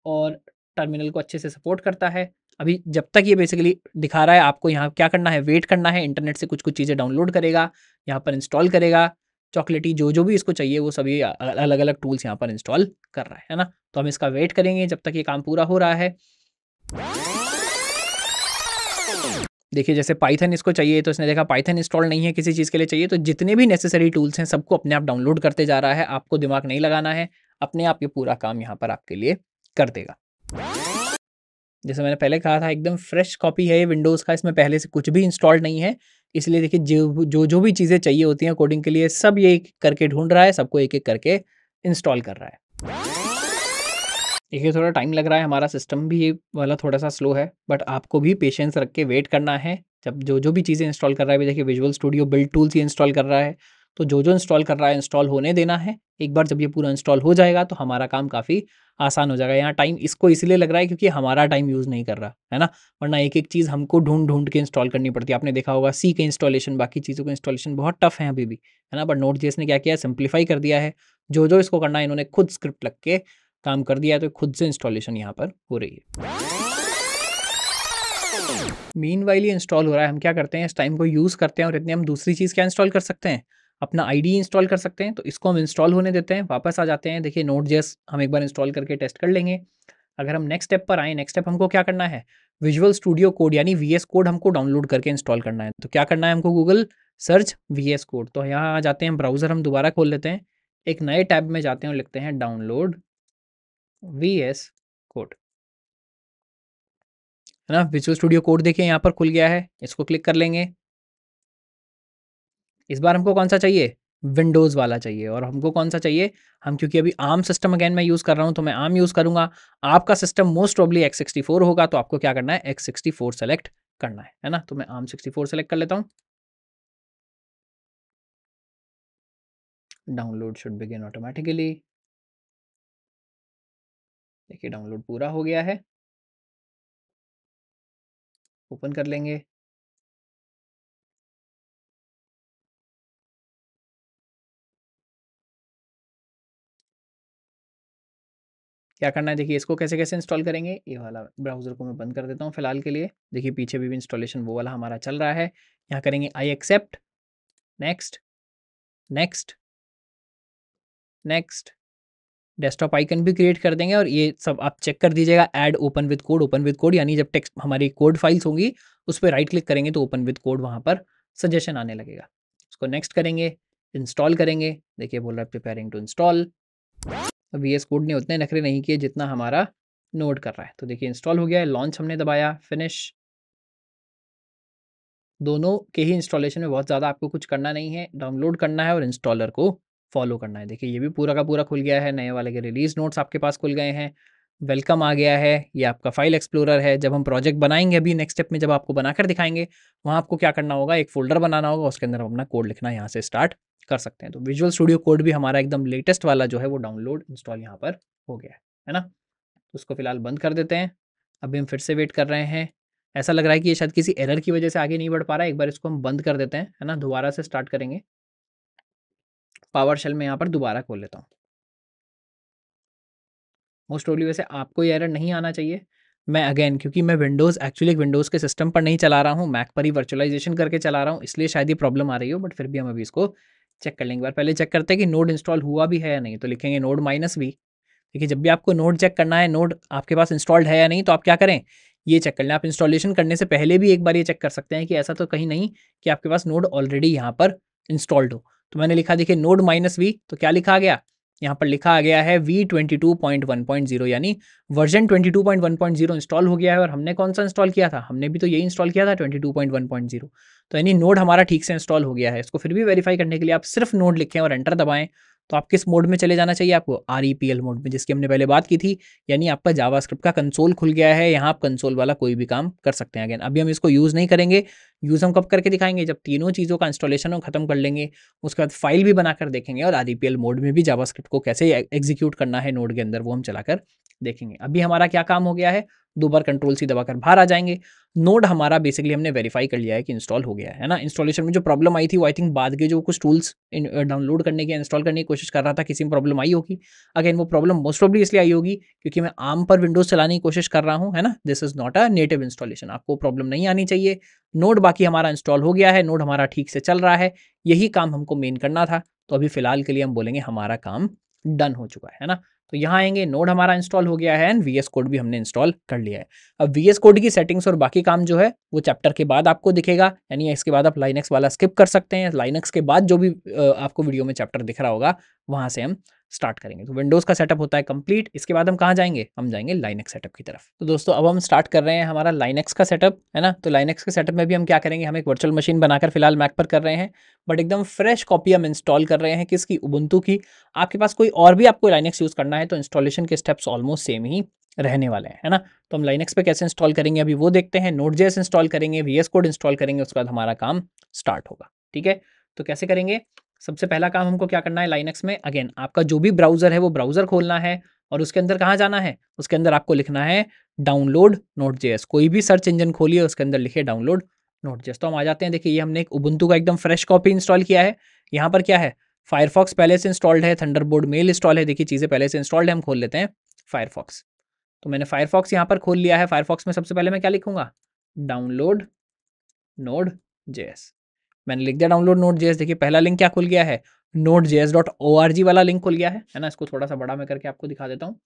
और टर्मिनल को अच्छे से सपोर्ट करता है। अभी जब तक ये बेसिकली दिखा रहा है, आपको यहाँ क्या करना है, वेट करना है, इंटरनेट से कुछ कुछ चीज़ें डाउनलोड करेगा, यहाँ पर इंस्टॉल करेगा, चॉकलेटी जो भी इसको चाहिए वो सभी अलग अलग टूल्स यहाँ पर इंस्टॉल कर रहा है ना। तो हम इसका वेट करेंगे जब तक ये काम पूरा हो रहा है। देखिए जैसे पाइथन इसको चाहिए, तो इसने देखा पाइथन इंस्टॉल नहीं है, किसी चीज़ के लिए चाहिए, तो जितने भी नेसेसरी टूल्स हैं सबको अपने आप डाउनलोड करते जा रहा है। आपको दिमाग नहीं लगाना है, अपने आप ये पूरा काम यहाँ पर आपके लिए कर देगा। जैसे मैंने पहले कहा था, एकदम फ्रेश कॉपी है ये विंडोज़ का, इसमें पहले से कुछ भी इंस्टॉल्ड नहीं है। इसलिए देखिए जो भी चीज़ें चाहिए होती हैं कोडिंग के लिए, सब ये एक करके ढूंढ रहा है, सबको एक एक करके इंस्टॉल कर रहा है। देखिए थोड़ा टाइम लग रहा है, हमारा सिस्टम भी ये वाला थोड़ा सा स्लो है, बट आपको भी पेशेंस रख के वेट करना है। जब जो भी चीज़ें इंस्टॉल कर रहा है, अभी देखिए विजुअल स्टूडियो बिल्ड टूल्स ये इंस्टॉल कर रहा है, तो जो इंस्टॉल कर रहा है इंस्टॉल होने देना है। एक बार जब ये पूरा इंस्टॉल हो जाएगा तो हमारा काम काफ़ी आसान हो जाएगा। यहाँ टाइम इसको इसलिए लग रहा है क्योंकि हमारा टाइम यूज़ नहीं कर रहा है ना, वरना एक एक चीज़ हमको ढूंढ ढूंढ के इंस्टॉल करनी पड़ती है। आपने देखा होगा सी के इंस्टॉलेशन, बाकी चीज़ों का इंस्टॉलेशन बहुत टफ है अभी भी, है ना। बट नोड.js ने क्या किया, सिंप्लीफाई कर दिया है। जो इसको करना है इन्होंने खुद स्क्रिप्ट लग के काम कर दिया है, तो खुद से इंस्टॉलेशन यहाँ पर हो रही है। मीनवाइल ये इंस्टॉल हो रहा है, हम क्या करते हैं इस टाइम को यूज़ करते हैं, और इतने हम दूसरी चीज़ क्या इंस्टॉल कर सकते हैं, अपना आईडी इंस्टॉल कर सकते हैं। तो इसको हम इंस्टॉल होने देते हैं, वापस आ जाते हैं। देखिए नोड.js हम एक बार इंस्टॉल करके टेस्ट कर लेंगे। अगर हम नेक्स्ट स्टेप पर आएँ, नेक्स्ट स्टेप हमको क्या करना है, विजुअल स्टूडियो कोड यानी VS कोड हमको डाउनलोड करके इंस्टॉल करना है। तो क्या करना है हमको, गूगल सर्च VS कोड, तो यहाँ आ जाते हैं, ब्राउज़र हम दोबारा खोल लेते हैं, एक नए टैब में जाते हैं और लिखते हैं डाउनलोड VS कोड, है ना। विजुअल स्टूडियो कोड देखिए यहाँ पर खुल गया है, इसको क्लिक कर लेंगे। इस बार हमको कौन सा चाहिए, विंडोज़ वाला चाहिए। और हमको कौन सा चाहिए, हम क्योंकि अभी आर्म सिस्टम अगेन मैं यूज़ कर रहा हूँ तो मैं आर्म यूज़ करूँगा। आपका सिस्टम मोस्ट प्रोबेबली x64 होगा, तो आपको क्या करना है, x64 सेलेक्ट करना है ना। तो मैं ARM64 सेलेक्ट कर लेता हूँ। Download should begin automatically. देखिए डाउनलोड पूरा हो गया है, ओपन कर लेंगे। क्या करना है देखिए, इसको कैसे कैसे इंस्टॉल करेंगे, ये वाला ब्राउज़र को मैं बंद कर देता हूँ फिलहाल के लिए। देखिए पीछे भी इंस्टॉलेशन वो वाला हमारा चल रहा है। यहाँ करेंगे I accept, next, next, next. Desktop icon भी क्रिएट कर देंगे और ये सब आप चेक कर दीजिएगा, ऐड ओपन विद कोड, यानी जब टेक्स्ट हमारी कोड फाइल्स होंगी उस पर राइट क्लिक करेंगे तो ओपन विद कोड वहाँ पर सजेशन आने लगेगा। उसको नेक्स्ट करेंगे, इंस्टॉल करेंगे। देखिए बोल रहा है preparing to install. V S code ने उतने नखरे नहीं किए जितना हमारा नोड कर रहा है। तो देखिए इंस्टॉल हो गया है, लॉन्च हमने दबाया, फिनिश। दोनों के ही इंस्टॉलेशन में बहुत ज़्यादा आपको कुछ करना नहीं है, डाउनलोड करना है और इंस्टॉलर को फॉलो करना है। देखिए ये भी पूरा का पूरा खुल गया है, नए वाले के रिलीज नोट्स आपके पास खुल गए हैं, वेलकम आ गया है, ये आपका फाइल एक्सप्लोरर है। जब हम प्रोजेक्ट बनाएंगे अभी नेक्स्ट स्टेप में, जब आपको बनाकर दिखाएंगे, वहाँ आपको क्या करना होगा, एक फोल्डर बनाना होगा, उसके अंदर अपना कोड लिखना यहाँ से स्टार्ट कर सकते हैं। तो विजुअल स्टूडियो कोड भी हमारा एकदम लेटेस्ट वाला जो है वो डाउनलोड इंस्टॉल यहाँ पर हो गया है ना। तो उसको फिलहाल बंद कर देते हैं। अभी हम फिर से वेट कर रहे हैं। ऐसा लग रहा है कि ये शायद किसी एरर की वजह से आगे नहीं बढ़ पा रहा है। एक बार इसको हम बंद कर देते हैं, है ना, दोबारा से स्टार्ट करेंगे। पावर शेल में यहाँ पर दोबारा खोल लेता हूँ। मोस्ट प्रोबेबली वैसे आपको ये एरर नहीं आना चाहिए। मैं अगेन, क्योंकि मैं विंडोज़ एक्चुअली एक विंडोज़ के सिस्टम पर नहीं चला रहा हूँ, मैक पर ही वर्चुअलाइजेशन करके चला रहा हूँ, इसलिए शायद ये प्रॉब्लम आ रही हो। बट फिर भी हम अभी इसको चेक कर लेंगे। एक बार पहले चेक करते हैं कि नोड इंस्टॉल हुआ भी है या नहीं। तो लिखेंगे नोड -v। देखिए जब भी आपको नोड चेक करना है, नोड आपके पास इंस्टॉल्ड है या नहीं, तो आप क्या करें, ये चेक कर लें। आप इंस्टॉलेशन करने से पहले भी एक बार ये चेक कर सकते हैं कि ऐसा तो कहीं नहीं कि आपके पास नोड ऑलरेडी यहाँ पर इंस्टॉल्ड हो। तो मैंने लिखा देखिए नोड -v, तो क्या लिखा गया, यहाँ पर लिखा आ गया है v22.1.0, यानी वर्जन 22.1.0 इंस्टॉल हो गया है। और हमने कौन सा इंस्टॉल किया था, हमने भी तो यही इंस्टॉल किया था 22.1.0। तो यानी नोड हमारा ठीक से इंस्टॉल हो गया है। इसको फिर भी वेरीफाई करने के लिए आप सिर्फ नोड लिखें और एंटर दबाएं। तो आप किस मोड में चले जाना चाहिए आपको, REPL मोड में, जिसकी हमने पहले बात की थी। यानी आपका जावास्क्रिप्ट का कंसोल खुल गया है, यहाँ आप कंसोल वाला कोई भी काम कर सकते हैं। अगेन अभी हम इसको यूज़ नहीं करेंगे, यूज़ हम कब करके दिखाएंगे, जब तीनों चीज़ों का इंस्टॉलेशन हम खत्म कर लेंगे, उसके बाद फाइल भी बनाकर देखेंगे और REPL मोड में भी जावास्क्रिप्ट को कैसे एग्जीक्यूट करना है नोड के अंदर, वो हम चलाकर देखेंगे। अभी हमारा क्या काम हो गया है, 2 बार कंट्रोल-C दबाकर बाहर आ जाएंगे। नोड हमारा बेसिकली हमने वेरीफाई कर लिया है कि इंस्टॉल हो गया है ना। इंस्टॉलेशन में जो प्रॉब्लम आई थी वो आई थिंक बाद के जो कुछ टूल्स डाउनलोड करने की, इंस्टॉल करने की कोशिश कर रहा था, किसी में प्रॉब्लम आई होगी। अगेन वो प्रॉब्लम मोस्ट प्रोबेबली इसलिए आई होगी क्योंकि मैं आर्म पर विंडोज चलाने की कोशिश कर रहा हूँ, है ना। This is not a native installation, आपको प्रॉब्लम नहीं आनी चाहिए। नोड बाकी हमारा इंस्टॉल हो गया है, नोड हमारा ठीक से चल रहा है, यही काम हमको मेन करना था। तो अभी फिलहाल के लिए हम बोलेंगे हमारा काम डन हो चुका है ना। तो यहाँ आएंगे, नोड हमारा इंस्टॉल हो गया है एंड VS कोड भी हमने इंस्टॉल कर लिया है। अब VS कोड की सेटिंग्स और बाकी काम जो है वो चैप्टर के बाद आपको दिखेगा, यानी इसके बाद आप लाइनक्स वाला स्किप कर सकते हैं। लाइनक्स के बाद जो भी आपको वीडियो में चैप्टर दिख रहा होगा वहाँ से हम स्टार्ट करेंगे। तो विंडोज़ का सेटअप होता है कंप्लीट। इसके बाद हम कहाँ जाएंगे, हम जाएंगे लाइनक्स सेटअप की तरफ। तो दोस्तों अब हम स्टार्ट कर रहे हैं हमारा लाइनक्स का सेटअप, है ना। तो लाइनक्स के सेटअप में भी हम क्या करेंगे, हम एक वर्चुअल मशीन बनाकर फिलहाल मैक पर कर रहे हैं, बट एकदम फ्रेश कॉपी हम इंस्टॉल कर रहे हैं किसकी, उबुंटू की। आपके पास कोई और भी आपको लाइनक्स यूज़ करना है तो इंस्टॉलेशन के स्टेप्स ऑलमोस्ट सेम ही रहने वाले हैं, है ना। तो हम लाइनक्स पे कैसे इंस्टॉल करेंगे अभी वो देखते हैं। नोड.js इंस्टॉल करेंगे, VS कोड इंस्टॉल करेंगे, उसके बाद हमारा काम स्टार्ट होगा। ठीक है, तो कैसे करेंगे, सबसे पहला काम हमको क्या करना है लाइनक्स में, अगेन आपका जो भी ब्राउजर है वो ब्राउजर खोलना है और उसके अंदर कहाँ जाना है, उसके अंदर आपको लिखना है डाउनलोड नोड.js। कोई भी सर्च इंजन खोलिए, उसके अंदर लिखिए डाउनलोड नोड.js। तो हम आ जाते हैं। देखिए ये हमने एक उबुंटू का एकदम फ्रेश कॉपी इंस्टॉल किया है। यहाँ पर क्या है, फायरफॉक्स पहले से इंस्टॉल्ड है, थंडरबोल्ट मेल इंस्टॉल है। देखिए चीज़ें पहले से इंस्टॉल्ड है, हम खोल लेते हैं फायरफॉक्स। तो मैंने फायरफॉक्स यहाँ पर खोल लिया है। फायरफॉक्स में सबसे पहले मैं क्या लिखूंगा, डाउनलोड नोड.js। मैंने लिख दिया डाउनलोड नोड.js। देखिए पहला लिंक क्या खुल गया है, node.js.org वाला लिंक खुल गया है ना। इसको थोड़ा सा बड़ा मैं करके आपको दिखा देता हूँ।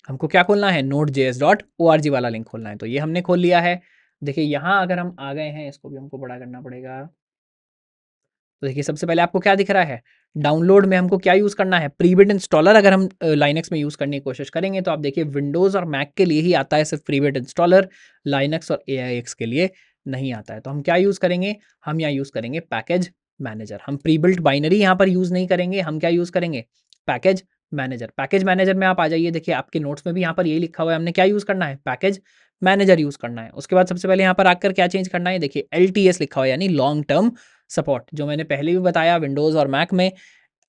हमको क्या खोलना है, node.js.org वाला लिंक खोलना है। तो ये हमने खोल लिया है। देखिए यहाँ अगर हम आ गए हैं, इसको भी हमको बड़ा करना पड़ेगा। तो देखिए सबसे पहले आपको क्या दिख रहा है, डाउनलोड में हमको क्या यूज़ करना है, प्रीबिल्ट इंस्टॉलर। अगर हम लाइनक्स में यूज़ करने की कोशिश करेंगे तो आप देखिए विंडोज़ और मैक के लिए ही आता है सिर्फ प्रीबिल्ट इंस्टॉलर, लाइनक्स और AIX के लिए नहीं आता है। तो हम क्या यूज़ करेंगे, हम यहाँ यूज़ करेंगे पैकेज मैनेजर। हम प्रीबिल्ट बाइनरी यहाँ पर यूज़ नहीं करेंगे, हम क्या यूज़ करेंगे, पैकेज मैनेजर। पैकेज मैनेजर में आप आ जाइए, देखिए आपके नोट्स में भी यहाँ पर यही लिखा हुआ है, हमने क्या यूज़ करना है, पैकेज मैनेजर यूज़ करना है। उसके बाद सबसे पहले यहाँ पर आकर क्या चेंज करना है, देखिए LTS लिखा हुआ है, यानी लॉन्ग टर्म सपोर्ट, जो मैंने पहले भी बताया विंडोज़ और मैक में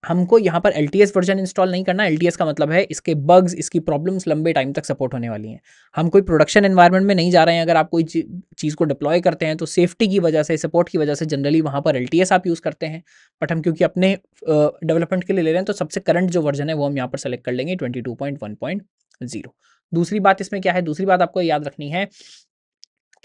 हमको यहाँ पर LTS वर्जन इंस्टॉल नहीं करना। LTS का मतलब है इसके बग्स, इसकी प्रॉब्लम्स लंबे टाइम तक सपोर्ट होने वाली हैं। हम कोई प्रोडक्शन एनवायरनमेंट में नहीं जा रहे हैं। अगर आप कोई चीज़ को डिप्लॉय करते हैं तो सेफ्टी की वजह से, सपोर्ट की वजह से जनरली वहाँ पर LTS आप यूज़ करते हैं। बट हम क्योंकि अपने डेवलपमेंट के लिए ले रहे हैं तो सबसे करंट जो वर्जन है वो हम यहाँ पर सेलेक्ट कर लेंगे 22.1.0। दूसरी बात इसमें क्या है, दूसरी बात आपको याद रखनी है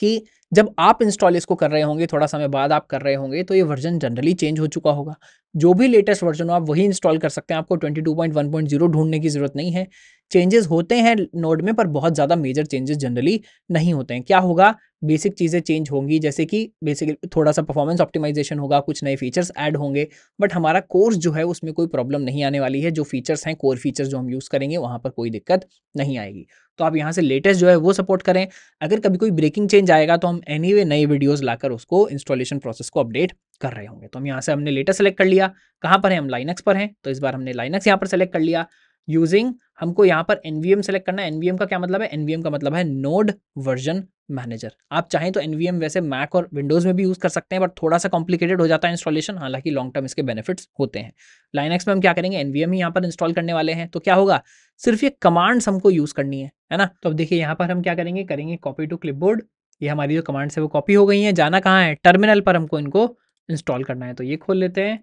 कि जब आप इंस्टॉल इसको कर रहे होंगे, थोड़ा समय बाद आप कर रहे होंगे, तो ये वर्जन जनरली चेंज हो चुका होगा। जो भी लेटेस्ट वर्जन हो आप वही इंस्टॉल कर सकते हैं, आपको 22.1.0 ढूंढने की ज़रूरत नहीं है। चेंजेस होते हैं नोड में, पर बहुत ज़्यादा मेजर चेंजेस जनरली नहीं होते हैं। क्या होगा, बेसिक चीज़ें चेंज होंगी, जैसे कि बेसिकली थोड़ा सा परफॉर्मेंस ऑप्टिमाइजेशन होगा, कुछ नए फीचर्स ऐड होंगे, बट हमारा कोर्स जो है उसमें कोई प्रॉब्लम नहीं आने वाली है। जो फीचर्स हैं, कोर फीचर्स जो हम यूज़ करेंगे, वहाँ पर कोई दिक्कत नहीं आएगी। तो आप यहाँ से लेटेस्ट जो है वो सपोर्ट करें। अगर कभी कोई ब्रेकिंग चेंज आएगा तो हम एनीवे नए वीडियोस लाकर उसको इंस्टॉलेशन प्रोसेस को अपडेट कर रहे होंगे। तो हम यहाँ से हमने लेटेस्ट सेलेक्ट कर लिया। कहाँ पर है, हम लाइनक्स पर हैं, तो इस बार हमने लाइनक्स यहाँ पर सेलेक्ट कर लिया। यूजिंग हमको यहाँ पर NVM सेलेक्ट करना है। NVM का क्या मतलब है, NVM का मतलब है नोड वर्जन मैनेजर। आप चाहें तो NVM वैसे मैक और विंडोज़ में भी यूज़ कर सकते हैं, बट थोड़ा सा कॉम्प्लिकेटेड हो जाता है इंस्टॉलेशन, हालांकि लॉन्ग टर्म इसके बेनिफिट्स होते हैं। लाइनक्स में हम क्या करेंगे, NVM ही यहाँ पर इंस्टॉल करने वाले हैं। तो क्या होगा, सिर्फ ये कमांड्स हमको यूज़ करनी है ना। तो अब देखिए यहाँ पर हम क्या करेंगे, करेंगे कॉपी टू क्लिपबोर्ड। ये हमारी जो कमांड्स है वो कॉपी हो गई हैं। जाना कहाँ है, टर्मिनल पर हमको इनको इंस्टॉल करना है। तो ये खोल लेते हैं,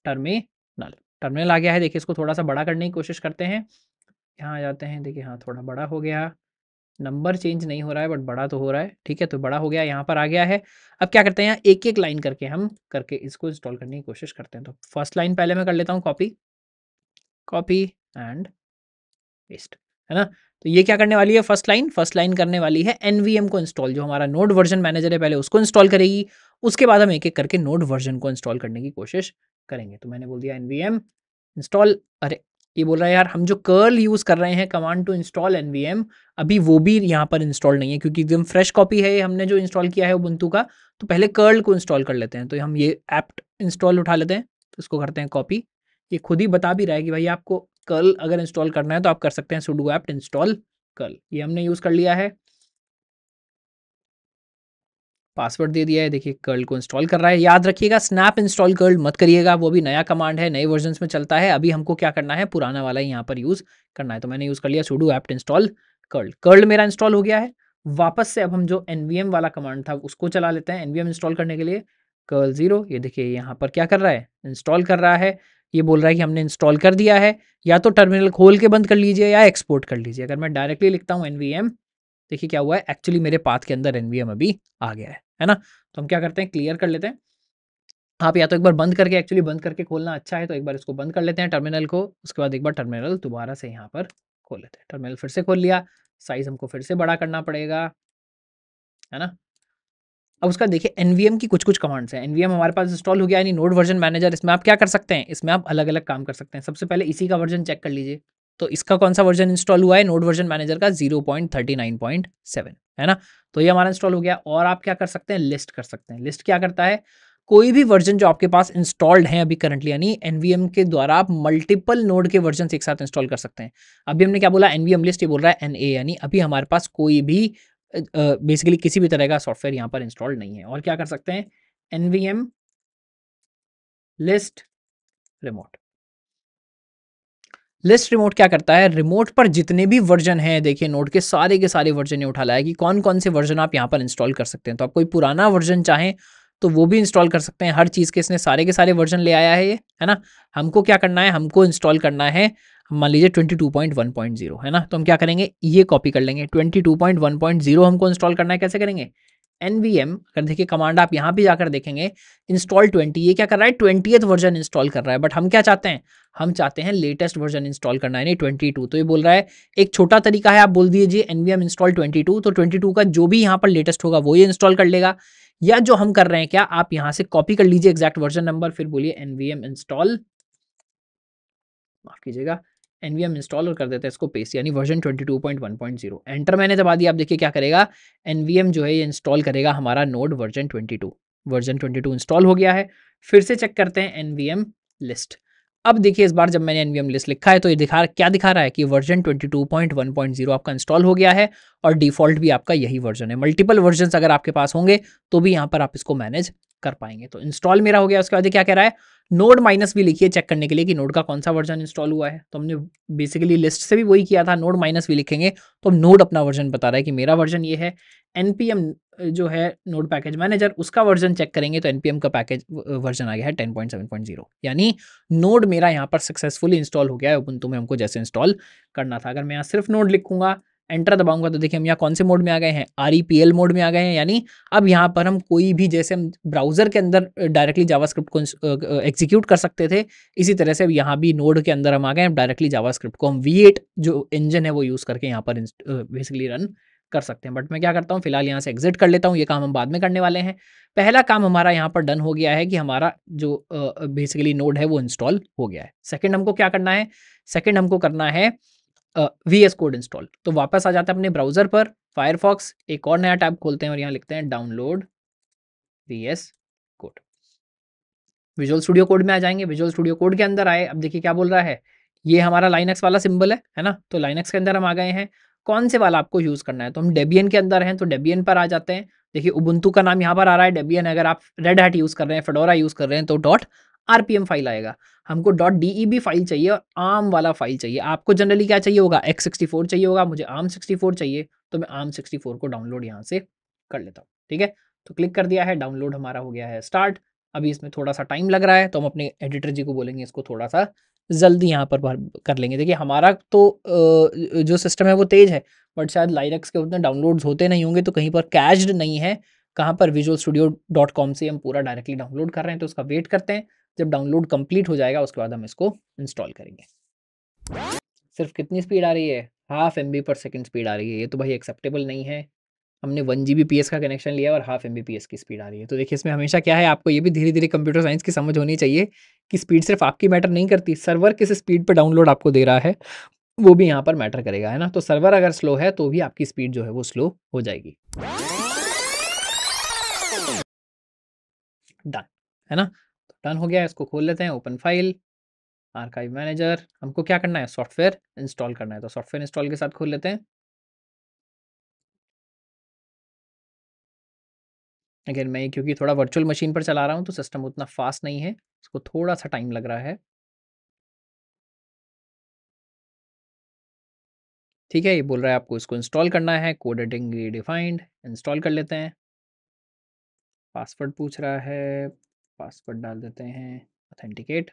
टर्मिनल। टर्मिनल आ गया है। देखिए इसको थोड़ा सा बड़ा करने की कोशिश करते हैं। यहाँ आ जाते हैं, देखिए हाँ थोड़ा बड़ा हो गया। नंबर चेंज नहीं हो रहा है बट बड़ा तो हो रहा है, ठीक है। तो बड़ा हो गया, यहाँ पर आ गया है। अब क्या करते हैं, यहाँ एक एक लाइन करके हम करके इसको इंस्टॉल करने की कोशिश करते हैं। तो फर्स्ट लाइन पहले मैं कर लेता हूँ कॉपी, कॉपी एंड पेस्ट, है ना। तो ये क्या करने वाली है, फर्स्ट लाइन करने वाली है NVM को इंस्टॉल, जो हमारा नोड वर्जन मैनेजर है पहले उसको इंस्टॉल करेगी। उसके बाद हम एक एक करके नोड वर्जन को इंस्टॉल करने की कोशिश करेंगे। तो मैंने बोल दिया NVM इंस्टॉल। अरे ये बोल रहा है यार, हम जो कर्ल यूज़ कर रहे हैं कमांड टू इंस्टॉल NVM, अभी वो भी यहाँ पर इंस्टॉल नहीं है, क्योंकि एकदम फ्रेश कॉपी है ये, हमने जो इंस्टॉल किया है उबुंटू का। तो पहले कर्ल को इंस्टॉल कर लेते हैं। तो हम ये एप्ट इंस्टॉल उठा लेते हैं, तो इसको करते हैं कॉपी। ये खुद ही बता भी रहा है कि भाई आपको कर्ल अगर इंस्टॉल करना है तो आप कर सकते हैं sudo apt install कर्ल। ये हमने यूज़ कर लिया है, पासवर्ड दे दिया है। देखिए कर्ल को इंस्टॉल कर रहा है। याद रखिएगा स्नैप इंस्टॉल कर्ल मत करिएगा, वो भी नया कमांड है, नए वर्जन्स में चलता है। अभी हमको क्या करना है, पुराना वाला ही यहाँ पर यूज़ करना है। तो मैंने यूज़ कर लिया sudo apt install curl. Curl मेरा इंस्टॉल हो गया है। वापस से अब हम जो NVM वाला कमांड था उसको चला लेते हैं NVM इंस्टॉल करने के लिए। कर्ल 0, ये देखिए यहाँ पर क्या कर रहा है, इंस्टॉल कर रहा है। ये बोल रहा है कि हमने इंस्टॉल कर दिया है। या तो टर्मिनल खोल के बंद कर लीजिए या एक्सपोर्ट कर लीजिए। अगर मैं डायरेक्टली लिखता हूँ NVM, देखिए क्या हुआ है, एक्चुअली मेरे पाथ के अंदर NVM अभी आ गया है ना। तो हम क्या करते हैं, क्लियर कर लेते हैं। आप या तो एक बार बंद करके, एक्चुअली बंद करके खोलना अच्छा है, तो एक बार इसको बंद कर लेते हैं टर्मिनल को। उसके बाद एक बार टर्मिनल दोबारा से यहाँ पर खोल लेते हैं। टर्मिनल फिर से खोल लिया, साइज हमको फिर से बड़ा करना पड़ेगा, है ना। अब उसका देखिए NVM की कुछ कुछ कमांड्स हैं। NVM हमारे पास इंस्टॉल हो गया, यानी नोड वर्जन मैनेजर। इसमें आप क्या कर सकते हैं, इसमें आप अलग अलग काम कर सकते हैं। सबसे पहले इसी का वर्जन चेक कर लीजिए। तो इसका कौन सा वर्जन इंस्टॉल हुआ है, नोड वर्जन मैनेजर का 0.39.7, है ना। तो ये हमारा इंस्टॉल हो गया। और आप क्या कर सकते हैं, लिस्ट कर सकते हैं। लिस्ट क्या करता है, कोई भी वर्जन जो आपके पास इंस्टॉल्ड है अभी करंटली, यानी NVM के द्वारा आप मल्टीपल नोड के वर्जन एक साथ इंस्टॉल कर सकते हैं। अभी हमने क्या बोला, NVM लिस्ट, ये बोल रहा है NA, यानी अभी हमारे पास कोई भी बेसिकली किसी भी तरह का सॉफ्टवेयर यहाँ पर इंस्टॉल्ड नहीं है। और क्या कर सकते हैं, NVM list remote. List remote क्या करता है, रिमोट पर जितने भी वर्जन हैं, देखिए नोड के सारे वर्जन ये उठा लाया कि कौन कौन से वर्जन आप यहाँ पर इंस्टॉल कर सकते हैं। तो आप कोई पुराना वर्जन चाहें तो वो भी इंस्टॉल कर सकते हैं। हर चीज़ के इसने सारे के सारे वर्जन ले आया है ये, है ना। हमको क्या करना है, हमको इंस्टॉल करना है, मान लीजिए 22.1.0, है ना। तो हम क्या करेंगे, ये कॉपी कर लेंगे। 22.1.0 हमको इंस्टॉल करना है, कैसे करेंगे, NVM। अगर देखिए कमांड आप यहाँ पे जाकर देखेंगे, इंस्टॉल 20, ये क्या कर रहा है, 20th वर्जन इंस्टॉल कर रहा है। बट हम क्या चाहते हैं, हम चाहते हैं लेटेस्ट वर्जन इंस्टॉल करना है, नहीं 22। तो ये बोल रहा है, एक छोटा तरीका है, आप बोल दीजिए NVM इंस्टॉल 22, तो 22 का जो भी यहाँ पर लेटेस्ट होगा वो ये इंस्टॉल कर लेगा। या जो हम कर रहे हैं, क्या आप यहाँ से कॉपी कर लीजिए एग्जैक्ट वर्जन नंबर, फिर बोलिए NVM इंस्टॉल, माफ कीजिएगा, NVM इंस्टॉल, और कर देते हैं इसको पेस्ट, यानी वर्जन 22.1.0। एंटर मैंने दबा दिया। आप देखिए क्या करेगा, NVM जो है ये इंस्टॉल करेगा हमारा नोड वर्जन 22। वर्जन 22 इंस्टॉल हो गया है। फिर से चेक करते हैं NVM लिस्ट। अब देखिए इस बार जब मैंने nvm लिस्ट लिखा है तो ये क्या दिखा रहा है कि वर्जन 22.1.0 आपका इंस्टॉल हो गया है और डिफॉल्ट भी आपका यही वर्जन है। मल्टीपल वर्जन अगर आपके पास होंगे तो भी यहाँ पर आप इसको मैनेज कर पाएंगे। तो इंस्टॉल मेरा हो गया। उसके बाद क्या कह रहा है, नोड माइनस भी लिखिए चेक करने के लिए कि नोड का कौन सा वर्जन इंस्टॉल हुआ है। तो हमने बेसिकली लिस्ट से भी वही किया था, नोड माइनस भी लिखेंगे तो नोड अपना वर्जन बता रहा है कि मेरा वर्जन ये है। npm जो है नोड पैकेज मैनेजर, उसका वर्जन चेक करेंगे तो npm का पैकेज वर्जन आ गया है 10.7.0, यानी नोड मेरा यहाँ पर सक्सेसफुली इंस्टॉल हो गया है उबुंटू में हमको जैसे इंस्टॉल करना था। अगर मैं यहाँ सिर्फ नोड लिखूंगा, एंटर दबाऊंगा तो देखिए हम यहाँ कौन से मोड में आ गए हैं, REPL मोड में आ गए हैं। यानी अब यहाँ पर हम कोई भी, जैसे हम ब्राउजर के अंदर डायरेक्टली जावास्क्रिप्ट को एग्जीक्यूट कर सकते थे, इसी तरह से अब यहाँ भी नोड के अंदर हम आ गए हैं। डायरेक्टली जावास्क्रिप्ट को हम V8 जो इंजन है वो यूज़ करके यहाँ पर बेसिकली रन कर सकते हैं। बट मैं क्या करता हूँ, फिलहाल यहाँ से एग्जिट कर लेता हूँ, ये काम हम बाद में करने वाले हैं। पहला काम हमारा यहाँ पर डन हो गया है कि हमारा जो बेसिकली नोड है वो इंस्टॉल हो गया है। सेकंड हमको क्या करना है, सेकंड हमको करना है VS कोड इंस्टॉल। तो वापस आ जाते हैं अपने ब्राउजर पर, फायरफॉक्स, एक और नया टैब खोलते हैं और यहाँ लिखते हैं download VS code. Visual studio code में आ जाएंगे। विजुअल स्टूडियो कोड के अंदर आए, अब देखिए क्या बोल रहा है, ये हमारा लाइनक्स वाला सिंबल है ना। तो लाइनक्स के अंदर हम आ गए हैं। कौन से वाला आपको यूज़ करना है, तो हम डेबियन के अंदर हैं तो डेबियन पर आ जाते हैं। देखिए उबुंटू का नाम यहाँ पर आ रहा है डेबियन। अगर आप रेड हैट यूज़ कर रहे हैं, फेडोरा यूज़ कर रहे हैं तो .rpm फाइल आएगा। हमको .deb फाइल चाहिए और आर्म वाला फाइल चाहिए। आपको जनरली क्या चाहिए होगा, x64 चाहिए होगा, मुझे ARM64 चाहिए तो मैं ARM64 को डाउनलोड यहाँ से कर लेता हूँ। ठीक है, तो क्लिक कर दिया है, डाउनलोड हमारा हो गया है स्टार्ट। अभी इसमें थोड़ा सा टाइम लग रहा है तो हम अपने एडिटर जी को बोलेंगे इसको थोड़ा सा जल्दी यहाँ पर कर लेंगे। देखिए हमारा तो जो सिस्टम है वो तेज है, बट शायद लाइनक्स के उतने डाउनलोड्स होते नहीं होंगे, तो कहीं पर कैच्ड नहीं है। कहाँ पर visualstudio.com से हम पूरा डायरेक्टली डाउनलोड कर रहे हैं, तो उसका वेट करते हैं। जब डाउनलोड कंप्लीट हो जाएगा उसके बाद हम इसको इंस्टॉल करेंगे। सिर्फ कितनी स्पीड आ रही है, 0.5 MB/s स्पीड आ रही है। ये तो भाई एक्सेप्टेबल नहीं है। हमने 1 Gbps का कनेक्शन लिया और 0.5 MBps की स्पीड आ रही है। तो देखिए इसमें हमेशा क्या है, आपको ये भी धीरे धीरे कंप्यूटर साइंस की समझ होनी चाहिए कि स्पीड सिर्फ आपकी मैटर नहीं करती, सर्वर किस स्पीड पे डाउनलोड आपको दे रहा है वो भी यहाँ पर मैटर करेगा, है ना। तो सर्वर अगर स्लो है तो भी आपकी स्पीड जो है वो स्लो हो जाएगी। डन, है ना। तो डन हो गया, इसको खोल लेते हैं, ओपन फाइल, आर्काइव मैनेजर। हमको क्या करना है, सॉफ्टवेयर इंस्टॉल करना है, तो सॉफ्टवेयर इंस्टॉल के साथ खोल लेते हैं। अगेन मैं क्योंकि थोड़ा वर्चुअल मशीन पर चला रहा हूँ तो सिस्टम उतना फास्ट नहीं है, इसको थोड़ा सा टाइम लग रहा है। ठीक है, ये बोल रहा है आपको इसको इंस्टॉल करना है, कोड एडिटिंग रिडिफाइंड, इंस्टॉल कर लेते हैं। पासवर्ड पूछ रहा है, पासवर्ड डाल देते हैं, ऑथेंटिकेट।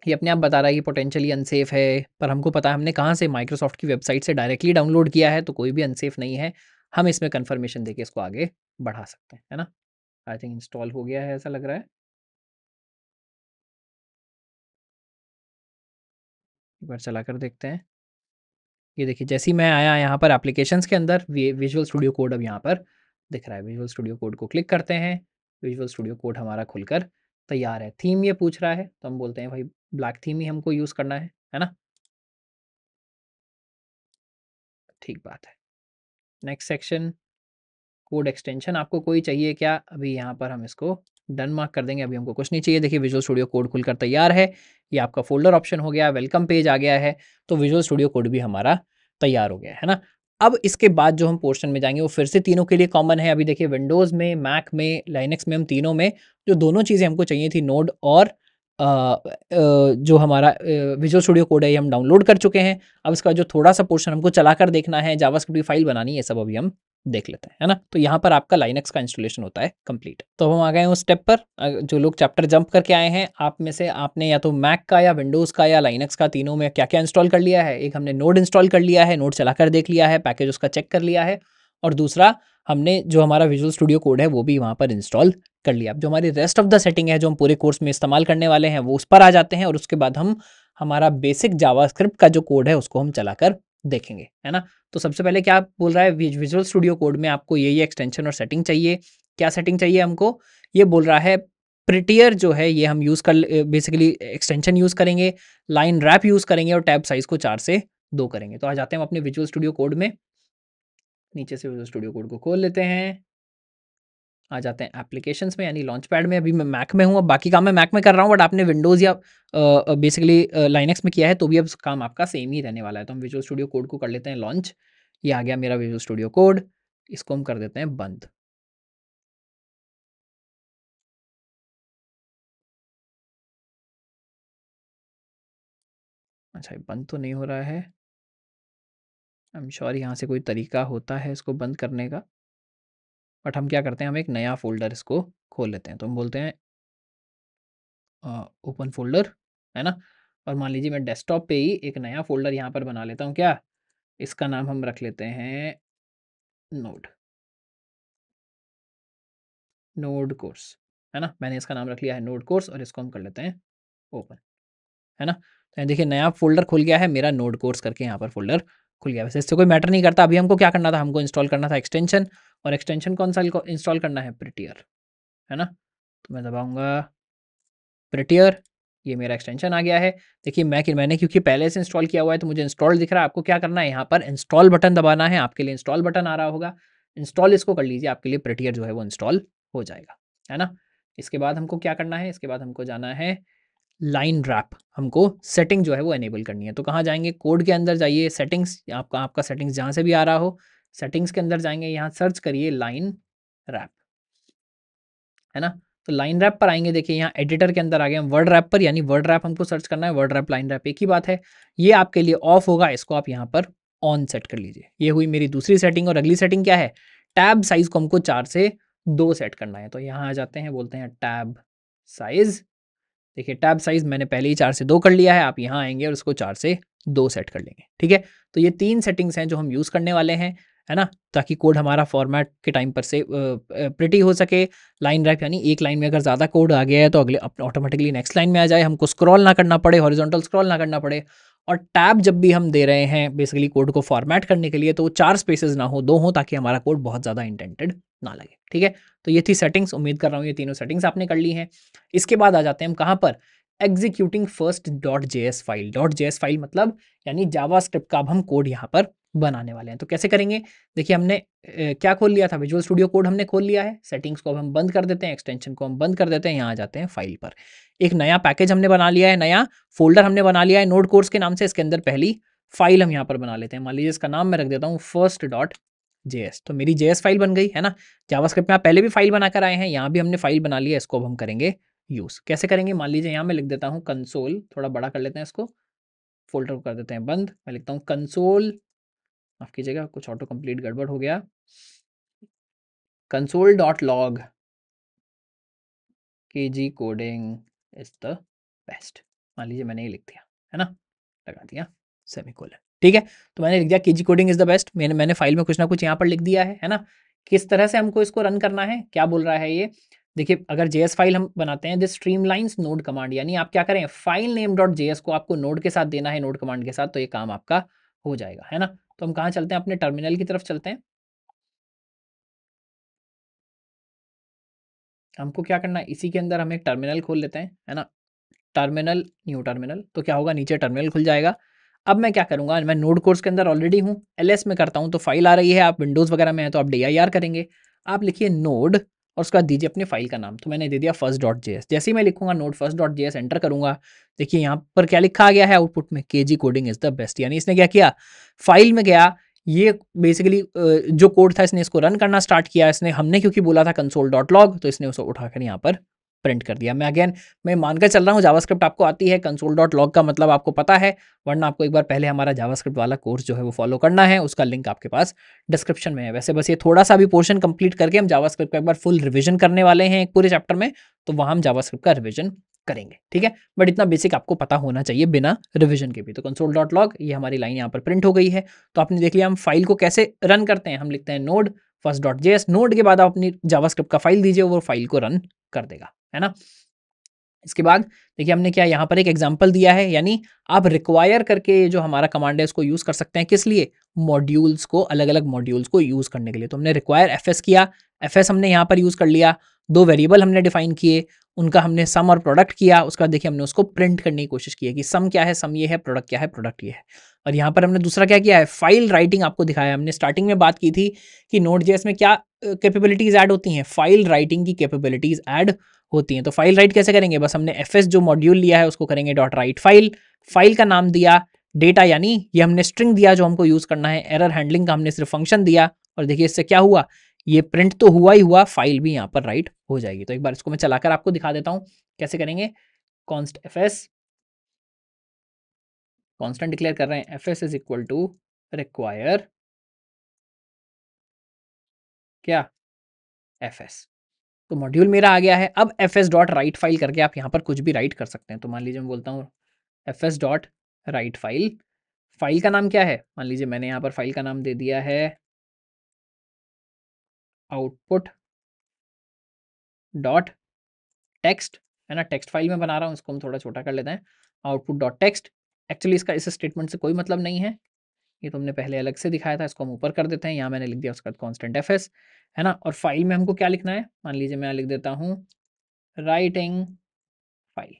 ये अपने आप बता रहा है कि पोटेंशियली अनसेफ है, पर हमको पता है हमने कहाँ से, माइक्रोसॉफ्ट की वेबसाइट से डायरेक्टली डाउनलोड किया है, तो कोई भी अनसेफ नहीं है। हम इसमें कन्फर्मेशन देके इसको आगे बढ़ा सकते हैं, है ना। आई थिंक इंस्टॉल हो गया है ऐसा लग रहा है, एक बार चला कर देखते हैं। ये देखिए जैसे ही मैं आया यहाँ पर एप्लीकेशंस के अंदर, विजुअल स्टूडियो कोड अब यहाँ पर दिख रहा है। विजुअल स्टूडियो कोड को क्लिक करते हैं, विजुअल स्टूडियो कोड हमारा खुलकर तैयार है। थीम ये पूछ रहा है तो हम बोलते हैं भाई ब्लैक थीम ही हमको यूज़ करना है ना। ठीक बात है। नेक्स्ट सेक्शन, कोड एक्सटेंशन आपको कोई चाहिए क्या, अभी यहाँ पर हम इसको डन मार्क कर देंगे, अभी हमको कुछ नहीं चाहिए। देखिए विजुअल स्टूडियो कोड खुलकर तैयार है, ये आपका फोल्डर ऑप्शन हो गया, वेलकम पेज आ गया है, तो विजुअल स्टूडियो कोड भी हमारा तैयार हो गया है ना। अब इसके बाद जो हम पोर्शन में जाएंगे वो फिर से तीनों के लिए कॉमन है। अभी देखिए विंडोज़ में, मैक में, लाइनक्स में, हम तीनों में जो दोनों चीज़ें हमको चाहिए थी, नोड और जो हमारा विजुअल स्टूडियो कोड है ये हम डाउनलोड कर चुके हैं। अब इसका जो थोड़ा सा पोर्शन हमको चलाकर देखना है, जावास्क्रिप्ट की फाइल बनानी है, ये सब अभी हम देख लेते हैं, है ना। तो यहाँ पर आपका लाइनक्स का इंस्टॉलेशन होता है कंप्लीट। तो हम आ गए हैं उस स्टेप पर। जो लोग चैप्टर जंप करके आए हैं, आप में से आपने या तो मैक का या विंडोज़ का या लाइनक्स का, तीनों में क्या क्या इंस्टॉल कर लिया है। एक हमने नोड इंस्टॉल कर लिया है, नोड चलाकर देख लिया है, पैकेज उसका चेक कर लिया है, और दूसरा हमने जो हमारा विजुअल स्टूडियो कोड है वो भी वहाँ पर इंस्टॉल कर लिया। अब जो हमारी रेस्ट ऑफ द सेटिंग है जो हम पूरे कोर्स में इस्तेमाल करने वाले हैं वो उस पर आ जाते हैं, और उसके बाद हम हमारा बेसिक जावास्क्रिप्ट का जो कोड है उसको हम चलाकर देखेंगे, है ना। तो सबसे पहले क्या बोल रहा है, विजुअल स्टूडियो कोड में आपको ये एक्सटेंशन और सेटिंग चाहिए। क्या सेटिंग चाहिए हमको, ये बोल रहा है प्रिटियर जो है ये हम यूज़ कर, बेसिकली एक्सटेंशन यूज़ करेंगे, लाइन रैप यूज़ करेंगे, और टैब साइज़ को 4 से 2 करेंगे। तो आ जाते हैं हम अपने विजुअल स्टूडियो कोड में, नीचे से विजुअल स्टूडियो कोड को खोल लेते हैं, आ जाते हैं एप्लीकेशंस में यानी लॉन्च पैड में। अभी मैं मैक में हूँ, अब बाकी काम मैं मैक में कर रहा हूँ, बट आपने विंडोज़ या बेसिकली लाइनक्स में किया है तो भी अब काम आपका सेम ही रहने वाला है। तो हम विजुअल स्टूडियो कोड को कर लेते हैं लॉन्च। ये आ गया मेरा विजुअल स्टूडियो कोड, इसको हम कर देते हैं बंद। अच्छा, ये बंद तो नहीं हो रहा है। आई एम श्योर यहाँ से कोई तरीका होता है इसको बंद करने का, बट हम क्या करते हैं, हम एक नया फ़ोल्डर इसको खोल लेते हैं। तो हम बोलते हैं ओपन फ़ोल्डर, है ना? और मान लीजिए मैं डेस्कटॉप पे ही एक नया फ़ोल्डर यहाँ पर बना लेता हूँ क्या? इसका नाम हम रख लेते हैं नोड, नोड कोर्स, है ना? मैंने इसका नाम रख लिया है नोड कोर्स और इसको हम कर लेते हैं ओपन, है ना? तो यहाँ देखिए नया फ़ोल्डर खुल गया है मेरा, नोड कोर्स करके यहाँ पर फ़ोल्डर खुल गया। वैसे इससे कोई मैटर नहीं करता। अभी हमको क्या करना था, हमको इंस्टॉल करना था एक्सटेंशन, और एक्सटेंशन कौन सा इंस्टॉल करना है? प्रिटियर, है ना? तो मैं दबाऊँगा प्रिटियर, ये मेरा एक्सटेंशन आ गया है। देखिए मैंने क्योंकि पहले से इंस्टॉल किया हुआ है तो मुझे इंस्टॉल दिख रहा है। आपको क्या करना है, यहाँ पर इंस्टॉल बटन दबाना है। आपके लिए इंस्टॉल बटन आ रहा होगा, इंस्टॉल इसको कर लीजिए, आपके लिए प्रिटियर जो है वो इंस्टॉल हो जाएगा, है ना? इसके बाद हमको क्या करना है, इसके बाद हमको जाना है लाइन रैप, हमको सेटिंग जो है वो एनेबल करनी है। तो कहाँ जाएंगे, कोड के अंदर जाइए, सेटिंग्स, आपका सेटिंग्स जहाँ से भी आ रहा हो, सेटिंग्स के अंदर जाएंगे, यहाँ सर्च करिए लाइन रैप, है ना? तो लाइन रैप पर आएँगे, देखिए यहाँ एडिटर के अंदर आ गए हम वर्ड रैप पर, यानी वर्ड रैप हमको सर्च करना है, वर्ड रैप, लाइन रैप एक ही बात है। ये आपके लिए ऑफ होगा, इसको आप यहाँ पर ऑन सेट कर लीजिए। ये हुई मेरी दूसरी सेटिंग, और अगली सेटिंग क्या है, टैब साइज़ को हमको 4 से 2 सेट करना है। तो यहाँ आ जाते हैं, बोलते हैं टैब साइज़। देखिए टैब साइज़ मैंने पहले ही 4 से 2 कर लिया है, आप यहाँ आएँगे और उसको 4 से 2 सेट कर लेंगे, ठीक है? तो ये 3 सेटिंग्स हैं जो हम यूज़ करने वाले हैं, है ना? ताकि कोड हमारा फॉर्मेट के टाइम पर से प्रिटी हो सके। लाइन रैप यानी एक लाइन में अगर ज़्यादा कोड आ गया है तो अगले ऑटोमेटिकली नेक्स्ट लाइन में आ जाए, हमको स्क्रॉल ना करना पड़े, हॉरिजॉन्टल स्क्रॉल ना करना पड़े। और टैब जब भी हम दे रहे हैं बेसिकली कोड को फॉर्मेट करने के लिए, तो 4 स्पेसेस ना हो, 2 हो, ताकि हमारा कोड बहुत ज़्यादा इंडेंटेड ना लगे, ठीक है? तो ये थी सेटिंग्स, उम्मीद कर रहा हूँ ये तीनों सेटिंग्स आपने कर ली हैं। इसके बाद आ जाते हैं हम कहाँ पर, executing first dot JS file. Dot JS file मतलब यानी जावास्क्रिप्ट का अब हम कोड यहाँ पर बनाने वाले हैं। तो कैसे करेंगे, देखिए हमने क्या खोल लिया था, विजुअल स्टूडियो कोड हमने खोल लिया है। सेटिंग्स को अब हम बंद कर देते हैं, एक्सटेंशन को हम बंद कर देते हैं, यहाँ आ जाते हैं फाइल पर। एक नया पैकेज हमने बना लिया है, नया फोल्डर हमने बना लिया है नोड कोर्स के नाम से। इसके अंदर पहली फाइल हम यहाँ पर बना लेते हैं, मान लीजिए इसका नाम मैं रख देता हूँ फर्स्ट डॉट जेएस। तो मेरी जेएस फाइल बन गई, है ना? जावास्क्रिप्ट में आप पहले भी फाइल बनाकर आए हैं, यहाँ भी हमने फाइल बना लिया, इसको अब हम करेंगे यूज़। कैसे करेंगे, मान लीजिए यहाँ मैं लिख देता हूँ कंसोल, थोड़ा बड़ा कर लेते हैं इसको, फ़ोल्डर को कर देते हैं बंद। मैं लिखता हूँ कंसोल, माफ़ कीजिएगा कुछ ऑटो कंप्लीट गड़बड़ हो गया, console dot log KG coding is the best. मान लीजिए मैंने ये लिख दिया, है ना? लगा दिया सेमीकोलन, ठीक है? तो मैंने लिख दिया KG coding is the best. मैंने फाइल में कुछ ना कुछ यहाँ पर लिख दिया है ना? किस तरह से हमको इसको रन करना है, क्या बोल रहा है ये? देखिए अगर जेएस फाइल हम बनाते हैं, दिस स्ट्रीमलाइंस नोड कमांड, यानी आप क्या करें, फाइल नेम डॉट जेएस को आपको नोड के साथ देना है, नोड कमांड के साथ, तो ये काम आपका हो जाएगा, है ना? तो हम कहाँ चलते हैं, अपने टर्मिनल की तरफ चलते हैं। हमको क्या करना है, इसी के अंदर हम एक टर्मिनल खोल लेते हैं, है ना? टर्मिनल, न्यू टर्मिनल, तो क्या होगा, नीचे टर्मिनल खुल जाएगा। अब मैं क्या करूँगा, मैं नोड कोर्स के अंदर ऑलरेडी हूँ, एलएस में करता हूँ तो फाइल आ रही है, आप विंडोज़ वगैरह में हैं तो आप dir करेंगे। आप लिखिए नोड और उसके बाद दीजिए अपने फाइल का नाम, तो मैंने दे दिया फर्स्ट डॉट जेएस। जैसे ही मैं लिखूँगा node first dot JS, enter करूँगा, देखिए यहाँ पर क्या लिखा आ गया है आउटपुट में, KG coding is the best. यानी इसने क्या किया, फाइल में गया, ये बेसिकली जो कोड था इसने इसको रन करना स्टार्ट किया। इसने, हमने क्योंकि बोला था कंसोल डॉट लॉग, तो इसने उसे उठाकर यहाँ पर प्रिंट कर दिया। मैं मानकर चल रहा हूँ जावास्क्रिप्ट आपको आती है, कंसोल डॉट लॉग का मतलब आपको पता है, वरना आपको एक बार पहले हमारा जावास्क्रिप्ट वाला कोर्स जो है वो फॉलो करना है, उसका लिंक आपके पास डिस्क्रिप्शन में है। वैसे बस ये थोड़ा सा भी पोर्शन कंप्लीट करके हम जावास्क्रिप्ट का एक बार फुल रिवीजन करने वाले हैं एक पूरे चैप्टर में, तो वहाँ हम जावास्क्रिप्ट का रिवीजन करेंगे, ठीक है? बट इतना बेसिक आपको पता होना चाहिए बिना रिवीजन के भी। तो कंसोल डॉट लॉग, ये हमारी लाइन यहाँ पर प्रिंट हो गई है। तो आपने देख लिया हम फाइल को कैसे रन करते हैं, हम लिखते हैं node first dot JS, node के बाद आप अपनी जावास्क्रिप्ट का फाइल दीजिए, वो फाइल को रन कर देगा, है ना? इसके बाद देखिए हमने क्या यहाँ पर एक एग्जांपल दिया है, यानी आप रिक्वायर करके जो हमारा कमांड है उसको यूज़ कर सकते हैं, किस लिए, मॉड्यूल्स को, अलग अलग मॉड्यूल्स को यूज़ करने के लिए। तो हमने रिक्वायर एफ किया, एफ हमने यहाँ पर यूज़ कर लिया, 2 वेरिएबल हमने डिफाइन किए, उनका हमने सम और प्रोडक्ट किया, उसके बाद देखिए हमने उसको प्रिंट करने की कोशिश की है कि सम क्या है, सम ये है, प्रोडक्ट क्या है, प्रोडक्ट ये है। और यहाँ पर हमने दूसरा क्या किया है, फाइल राइटिंग आपको दिखाया। हमने स्टार्टिंग में बात की थी कि Node.js में क्या कैपेबिलिटीज़ ऐड होती हैं, फाइल राइटिंग की कैपेबिलिटीज़ ऐड होती हैं। तो फाइल राइट कैसे करेंगे, बस हमने एफ जो मॉड्यूल लिया है उसको करेंगे डॉट राइट फाइल, फाइल का नाम दिया डेटा, यानी ये हमने स्ट्रिंग दिया जो हमको यूज़ करना है, एरर हैंडलिंग का हमने सिर्फ फंक्शन दिया, और देखिए इससे क्या हुआ, ये प्रिंट तो हुआ ही हुआ, फाइल भी यहाँ पर राइट हो जाएगी। तो एक बार इसको मैं चलाकर आपको दिखा देता हूँ कैसे करेंगे। कॉन्स्ट एफएस, कॉन्स्टेंट डिक्लेयर कर रहे हैं, FS is equal to require क्या, एफएस। तो मॉड्यूल मेरा आ गया है। अब एफएस डॉट राइट फाइल करके आप यहाँ पर कुछ भी राइट कर सकते हैं। तो मान लीजिए मैं बोलता हूँ FS dot write file, file का नाम क्या है, मान लीजिए मैंने यहाँ पर फाइल का नाम दे दिया है आउटपुट डॉट टेक्स्ट, है ना, टेक्स्ट फाइल में बना रहा हूँ, इसको हम थोड़ा छोटा कर लेते हैं, आउटपुट डॉट टेक्स्ट। एक्चुअली इसका इस स्टेटमेंट से कोई मतलब नहीं है, ये तो हमने पहले अलग से दिखाया था, इसको हम ऊपर कर देते हैं। यहाँ मैंने लिख दिया उसका कॉन्स्टेंट एफएस, है ना। और फाइल में हमको क्या लिखना है, मान लीजिए मैं लिख देता हूँ राइटिंग फाइल,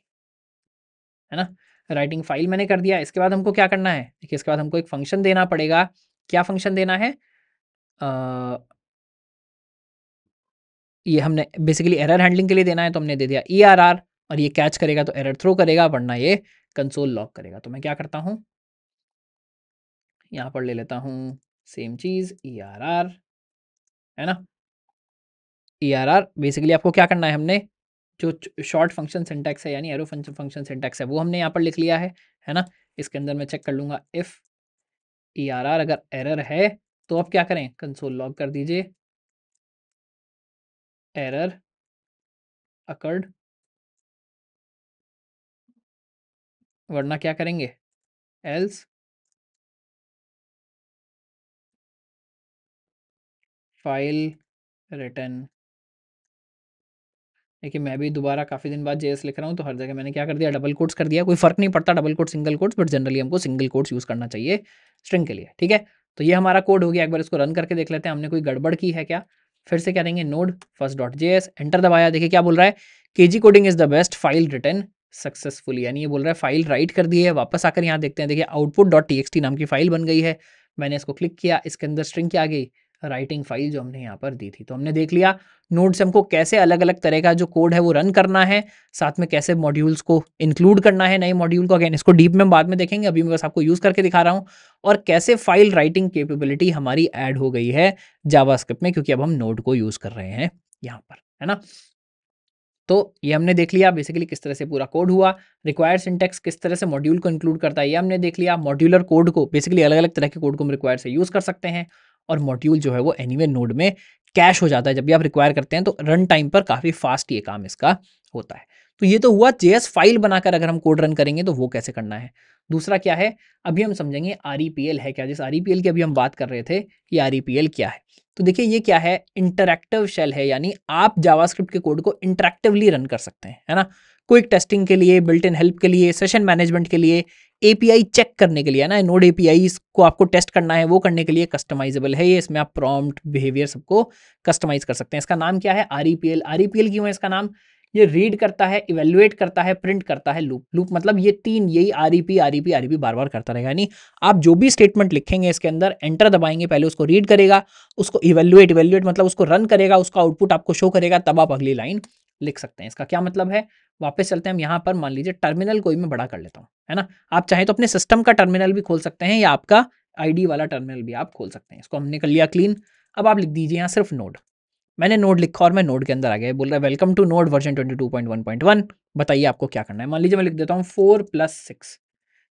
है ना, राइटिंग फाइल मैंने कर दिया। इसके बाद हमको क्या करना है, देखिए इसके बाद हमको एक फंक्शन देना पड़ेगा। क्या फंक्शन देना है, ये हमने बेसिकली एरर हैंडलिंग के लिए देना है, तो हमने दे दिया ERR, और ये कैच करेगा तो एरर थ्रो करेगा, वरना ये कंसोल लॉग करेगा। तो मैं क्या करता हूँ, यहाँ पर ले लेता हूँ सेम चीज़ ERR, है ना। ERR बेसिकली आपको क्या करना है, हमने जो शॉर्ट फंक्शन सिंटैक्स है, यानी एरो फंक्शन सिंटैक्स है, वो हमने यहाँ पर लिख लिया है ना। इसके अंदर मैं चेक कर लूँगा इफ़ ERR अगर एरर है तो अब क्या करें, कंसोल लॉग कर दीजिए एरर अकर्ड, वरना क्या करेंगे एल्स फाइल रिटर्न। देखिए मैं भी दोबारा काफ़ी दिन बाद जेएस लिख रहा हूँ, तो हर जगह मैंने क्या कर दिया, डबल कोट्स कर दिया। कोई फ़र्क नहीं पड़ता double quote single quotes, but generally हमको सिंगल कोट्स यूज़ करना चाहिए स्ट्रिंग के लिए, ठीक है। तो ये हमारा कोड हो गया। एक बार इसको रन करके देख लेते हैं हमने कोई गड़बड़ की है क्या। फिर से क्या देंगे, node first dot JS, enter दबाया, देखिए क्या बोल रहा है, KG coding is the best, file return successfully, यानी ये बोल रहा है फाइल राइट कर दी है। वापस आकर यहाँ देखते हैं, देखिए आउटपुट डॉट टीएक्सटी नाम की फाइल बन गई है। मैंने इसको क्लिक किया, इसके अंदर स्ट्रिंग क्या आ गई, राइटिंग फाइल जो हमने यहाँ पर दी थी। तो हमने देख लिया नोड से हमको कैसे अलग अलग तरह का जो कोड है वो रन करना है, साथ में कैसे मॉड्यूल्स को इंक्लूड करना है, नए मॉड्यूल को। अगेन इसको डीप में बाद में देखेंगे, अभी मैं बस आपको यूज़ करके दिखा रहा हूँ। और कैसे फाइल राइटिंग कैपेबिलिटी हमारी ऐड हो गई है जावास्क्रिप्ट में, क्योंकि अब हम नोड को यूज़ कर रहे हैं यहाँ पर, है ना। तो ये हमने देख लिया बेसिकली किस तरह से पूरा कोड हुआ, रिक्वायर्ड सिंटैक्स किस तरह से मॉड्यूल को इंक्लूड करता है ये हमने देख लिया। मॉड्यूलर कोड को बेसिकली अलग अलग तरह के कोड को हम रिक्वायर से यूज़ कर सकते हैं, और मॉड्यूल जो है वो एनीवे नोड में कैश हो जाता है। जब भी आप रिक्वायर करते हैं तो रन टाइम पर काफ़ी फास्ट ये काम इसका होता है। तो ये तो हुआ जेएस फाइल बनाकर अगर हम कोड रन करेंगे तो वो कैसे करना है। दूसरा क्या है, अभी हम समझेंगे REPL है क्या। जिस REPL की अभी हम बात कर रहे थे कि REPL क्या है, तो देखिए ये क्या है, इंटरैक्टिव शेल है, यानी आप जावास्क्रिप्ट के कोड को इंटरैक्टिवली रन कर सकते हैं, है ना। क्विक टेस्टिंग के लिए, बिल्ट इन हेल्प के लिए, सेशन मैनेजमेंट के लिए, API चेक करने के लिए, है ना, नोड API को आपको टेस्ट करना है वो करने के लिए कस्टमाइजेबल है ये। इसमें आप प्रॉम्प्ट बिहेवियर सबको कस्टमाइज कर सकते हैं। इसका नाम क्या है, REPL। REPL क्यों है इसका नाम, ये रीड करता है, इवेल्युएट करता है, प्रिंट करता है, लूप मतलब ये तीन, यही REP बार बार करता रहेगा। यानी आप जो भी स्टेटमेंट लिखेंगे इसके अंदर, एंटर दबाएंगे, पहले उसको रीड करेगा, उसको इवेल्युएट मतलब उसको रन करेगा, उसका आउटपुट आपको शो करेगा, तब आप अगली लाइन लिख सकते हैं। इसका क्या मतलब है, वापस चलते हैं हम यहाँ पर, मान लीजिए टर्मिनल कोई मैं बड़ा कर लेता हूँ, है ना। आप चाहें तो अपने सिस्टम का टर्मिनल भी खोल सकते हैं, या आपका ID वाला टर्मिनल भी आप खोल सकते हैं। इसको हमने कर लिया क्लीन। अब आप लिख दीजिए यहाँ सिर्फ नोड। मैंने नोड लिखा और मैं नोड के अंदर आ गया, बोल रहा है वेलकम टू नोड वर्जन 22.1.1, बताइए आपको क्या करना है। मान लीजिए मैं लिख देता हूँ 4+6,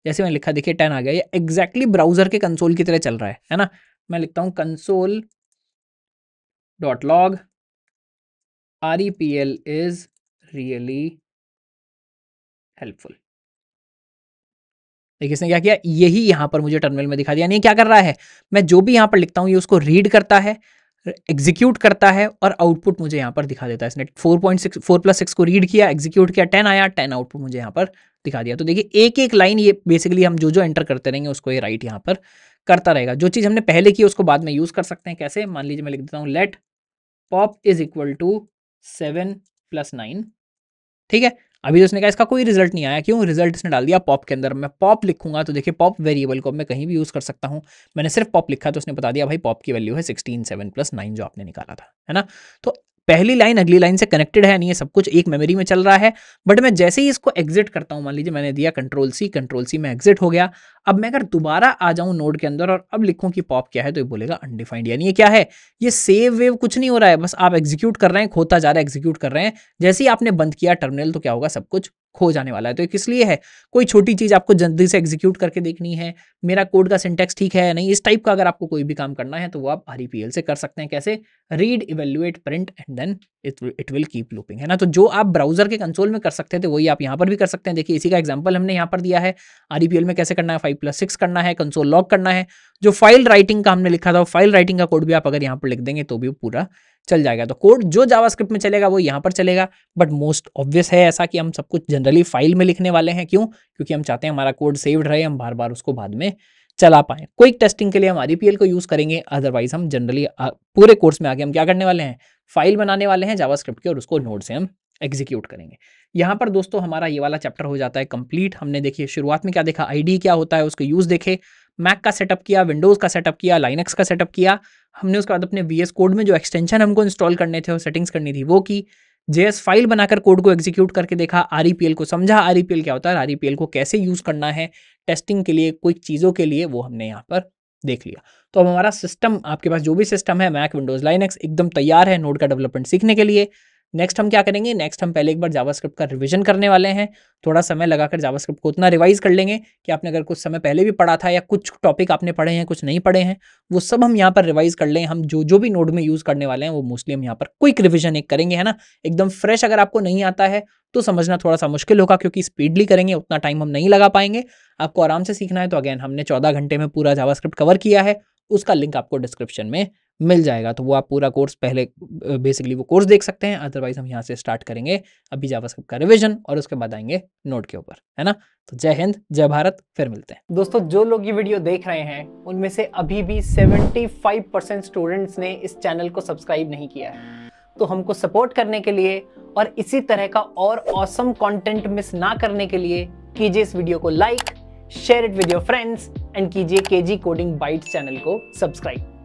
जैसे मैंने लिखा देखिए 10 आ गया। ये एग्जैक्टली ब्राउजर के कंसोल की तरह चल रहा है ना। मैं लिखता हूँ console dot log REPL is really helpful. देखिए इसने क्या किया, यही यहाँ पर मुझे टर्मिनल में दिखा दिया। नहीं क्या कर रहा है, मैं जो भी यहाँ पर लिखता हूँ ये उसको रीड करता है, एग्जीक्यूट करता है, और आउटपुट मुझे यहाँ पर दिखा देता है। इसने 4+6 को रीड किया, एग्जीक्यूट किया, 10 आया, 10 आउटपुट मुझे यहाँ पर दिखा दिया। तो देखिए एक एक लाइन ये बेसिकली हम जो जो एंटर करते रहेंगे उसको ये राइट यहाँ पर करता रहेगा। जो चीज़ हमने पहले की उसको बाद में यूज़ कर सकते हैं। कैसे? मान लीजिए मैं लिख देता हूँ let pop is equal to 7 + 9। ठीक है, अभी तो उसने कहा इसका कोई रिजल्ट नहीं आया, क्यों? रिजल्ट इसने डाल दिया पॉप के अंदर। मैं पॉप लिखूंगा तो देखिए पॉप वेरिएबल को मैं कहीं भी यूज़ कर सकता हूँ। मैंने सिर्फ पॉप लिखा तो उसने बता दिया भाई पॉप की वैल्यू है 16 7 + 9 जो आपने निकाला था, है ना। तो पहली लाइन अगली लाइन से कनेक्टेड है नहीं, ये सब कुछ एक मेमोरी में चल रहा है। बट मैं जैसे ही इसको एग्जिट करता हूँ, मान लीजिए मैंने दिया कंट्रोल सी में एग्जिट हो गया। अब मैं अगर दोबारा आ जाऊं नोड के अंदर और अब लिखूं कि पॉप क्या है, तो ये बोलेगा अनडिफाइंड। यानी ये क्या है? ये सेव वेव कुछ नहीं हो रहा है, बस आप एग्जीक्यूट कर रहे हैं, खोता जा रहा है, एग्जीक्यूट कर रहे हैं। जैसे ही आपने बंद किया टर्मिनल तो क्या होगा? सब कुछ खो जाने वाला है। तो ये किस लिए है? कोई छोटी चीज आपको जल्दी से एग्जीक्यूट करके देखनी है, मेरा कोड का सिंटेक्स ठीक है या नहीं, इस टाइप का अगर आपको कोई भी काम करना है तो वो आप REPL से कर सकते हैं। कैसे? Read, evaluate, print and then it will keep looping, है ना। तो जो आप ब्राउजर के कंसोल में कर सकते थे वही आप यहाँ पर भी कर सकते हैं। देखिए इसी का एग्जांपल हमने यहाँ पर दिया है। REPL में कैसे करना है? 5+6 करना है, कंसोल लॉग करना है। जो फाइल राइटिंग का हमने लिखा था, फाइल राइटिंग का कोड भी आप अगर यहाँ पर लिख देंगे तो भी पूरा चल जाएगा। तो कोड जो जावास्क्रिप्ट में चलेगा वो यहाँ पर चलेगा। बट मोस्ट ऑब्वियस है ऐसा कि हम सब कुछ जनरली फाइल में लिखने वाले हैं। क्यों? क्योंकि हम चाहते हैं हमारा कोड सेव्ड रहे, हम बार बार उसको बाद में चला पाएं। क्विक टेस्टिंग के लिए हम REPL को यूज करेंगे, अदरवाइज हम जनरली पूरे कोर्स में आगे हम क्या करने वाले हैं? फाइल बनाने वाले हैं जावास्क्रिप्ट की और उसको नोड से हम एग्जीक्यूट करेंगे। यहाँ पर दोस्तों हमारा ये वाला चैप्टर हो जाता है कंप्लीट। हमने देखिए शुरुआत में क्या देखा? IDE क्या होता है, उसको यूज देखे, मैक का सेटअप किया, विंडोज का सेटअप किया, लाइनक्स का सेटअप किया हमने। उसके बाद अपने VS कोड में जो एक्सटेंशन हमको इंस्टॉल करने थे और सेटिंग्स करनी थी वो की। JS फाइल बनाकर कोड को एग्जीक्यूट करके देखा, REPL को समझा, REPL क्या होता है, REPL को कैसे यूज करना है टेस्टिंग के लिए, कोई चीज़ों के लिए, वो हमने यहाँ पर देख लिया। तो अब हमारा सिस्टम, आपके पास जो भी सिस्टम है मैक, विंडोज, लाइनक्स, एकदम तैयार है नोड का डेवलपमेंट सीखने के लिए। नेक्स्ट हम क्या करेंगे? नेक्स्ट हम पहले एक बार जावास्क्रिप्ट का रिवीजन करने वाले हैं। थोड़ा समय लगाकर जावास्क्रिप्ट को उतना रिवाइज कर लेंगे कि आपने अगर कुछ समय पहले भी पढ़ा था या कुछ टॉपिक आपने पढ़े हैं, कुछ नहीं पढ़े हैं, वो सब हम यहाँ पर रिवाइज कर लें। हम जो जो भी नोड में यूज करने वाले हैं वो मोस्टली हम यहाँ पर क्विक रिविजन एक करेंगे, है ना। एकदम फ्रेश अगर आपको नहीं आता है तो समझना थोड़ा सा मुश्किल होगा, क्योंकि स्पीडली करेंगे उतना टाइम हम नहीं लगा पाएंगे। आपको आराम से सीखना है तो अगेन हमने 14 घंटे में पूरा जावास्क्रिप्ट कवर किया है, उसका लिंक आपको डिस्क्रिप्शन में मिल जाएगा। तो वो आप पूरा कोर्स पहले बेसिकली वो कोर्स देख सकते हैं। अदरवाइज हम यहाँ से स्टार्ट करेंगे अभी जावास्क्रिप्ट का रिवीजन और उसके बाद आएंगे नोड के ऊपर, है ना। तो जय हिंद, जय भारत, फिर मिलते हैं। दोस्तों जो लोग ये वीडियो देख रहे हैं उनमें से अभी भी 75% स्टूडेंट्स ने इस चैनल को सब्सक्राइब नहीं किया है। तो हमको सपोर्ट करने के लिए और इसी तरह का और ऑसम कंटेंट मिस ना करने के लिए कीजिए इस वीडियो को like, share it with your friends and कीजिए KG कोडिंग बाइट्स चैनल को सब्सक्राइब।